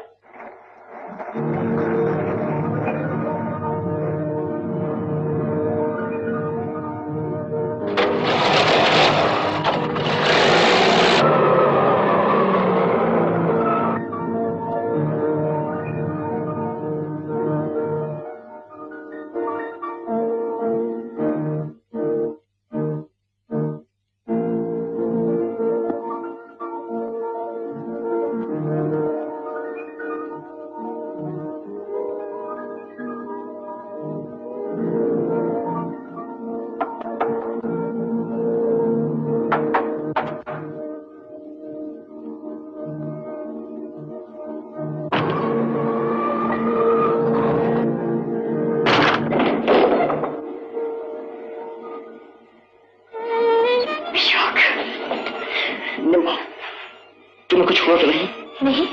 तुम्हें कुछ हुआ तो नहीं? नहीं,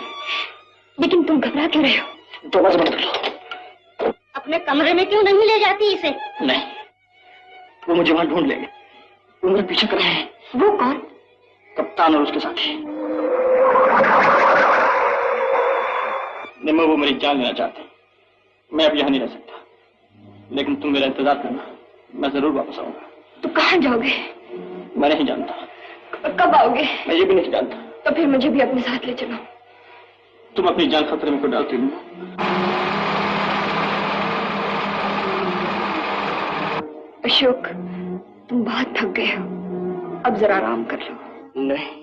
लेकिन तुम घबरा क्यों रहे हो? दरवाजा बंद कर लो। अपने कमरे में क्यों नहीं ले जाती इसे? नहीं, वो मुझे वहां ढूंढ लेंगे। वो मेरे पीछे कर रहे हैं। वो कौन? कप्तान और उसके साथी। निम्मा, वो मेरी जान लेना चाहते हैं। मैं अब यहाँ नहीं रह सकता, लेकिन तुम मेरा इंतजार करना, मैं जरूर वापस आऊंगा। तो कहाँ जाओगे? मैं नहीं जानता। कब आओगे? मैं ये भी नहीं जानता। तो फिर मुझे भी अपने साथ ले चलो। तुम अपनी जान खतरे में क्यों डालती हो? अशोक, तुम बहुत थक गए हो, अब जरा आराम कर लो। नहीं,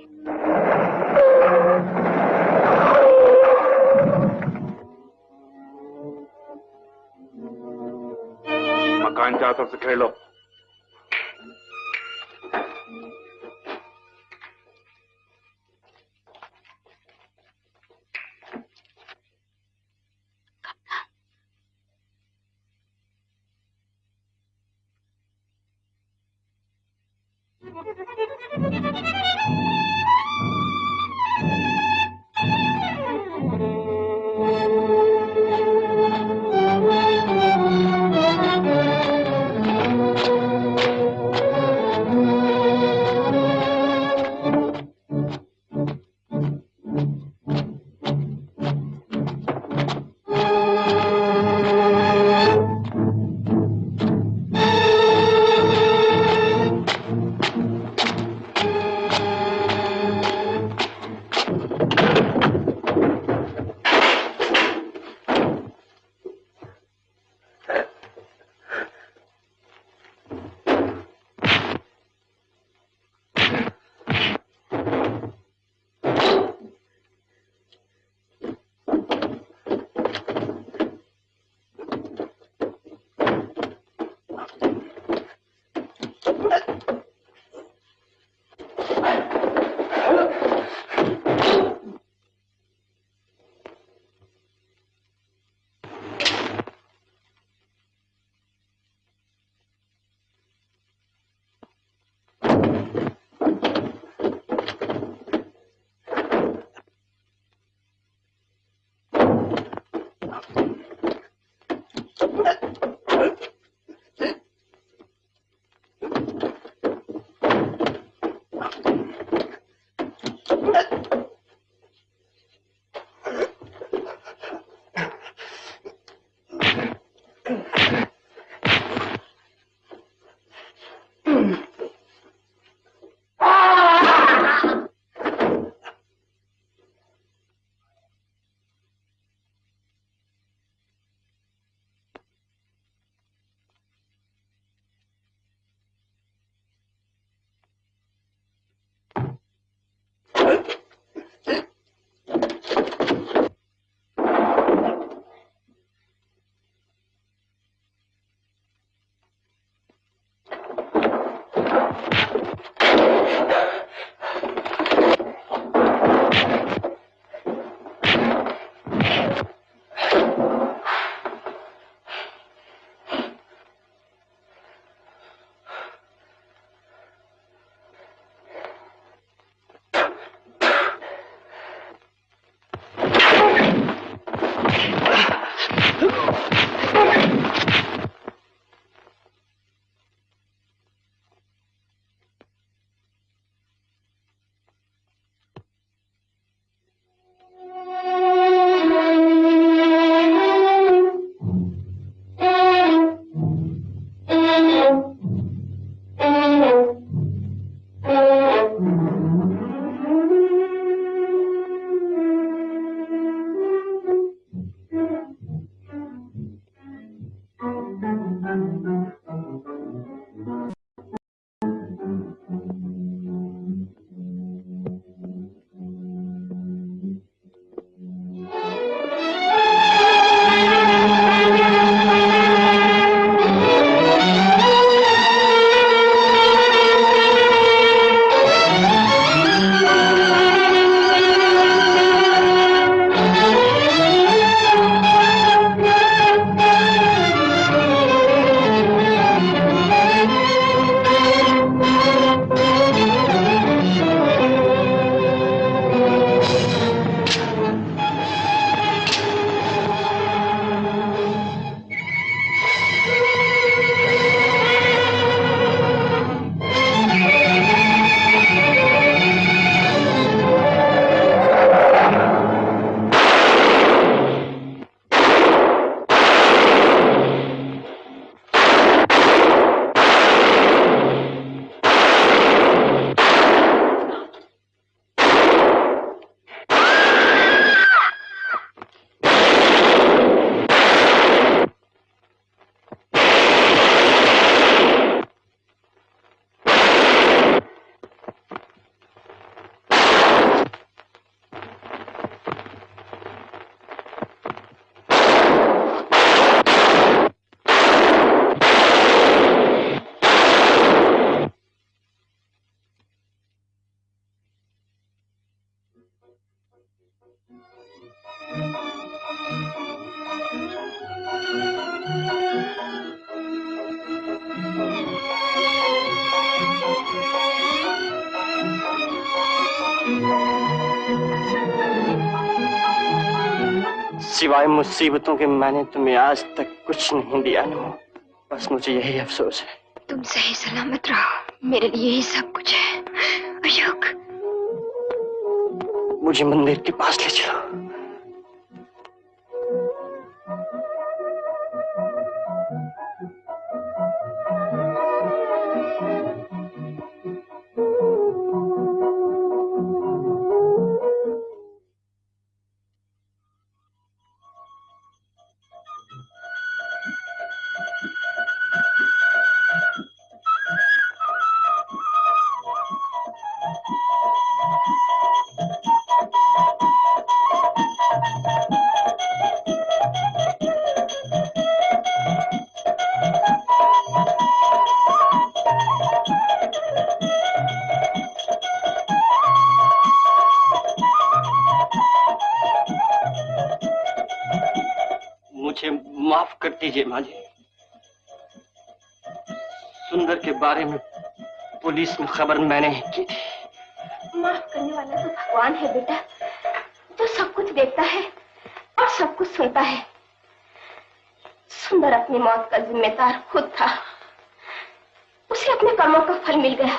मकान चारों तरफ से घेर लो। सिवाय मुसीबतों के मैंने तुम्हें आज तक कुछ नहीं दिया नमो। बस मुझे यही अफसोस है। तुम सही सलामत रहो, मेरे लिए ही सब कुछ है। अशोक, मुझे मंदिर के पास ले चलो। माफ कर दीजिए माँ जी। सुंदर के बारे में पुलिस में खबर मैंने ही की थी। माफ करने वाला तो भगवान है बेटा, जो सब कुछ देखता है और सब कुछ सुनता है। सुंदर अपनी मौत का जिम्मेदार खुद था, उसे अपने कर्मों का फल मिल गया।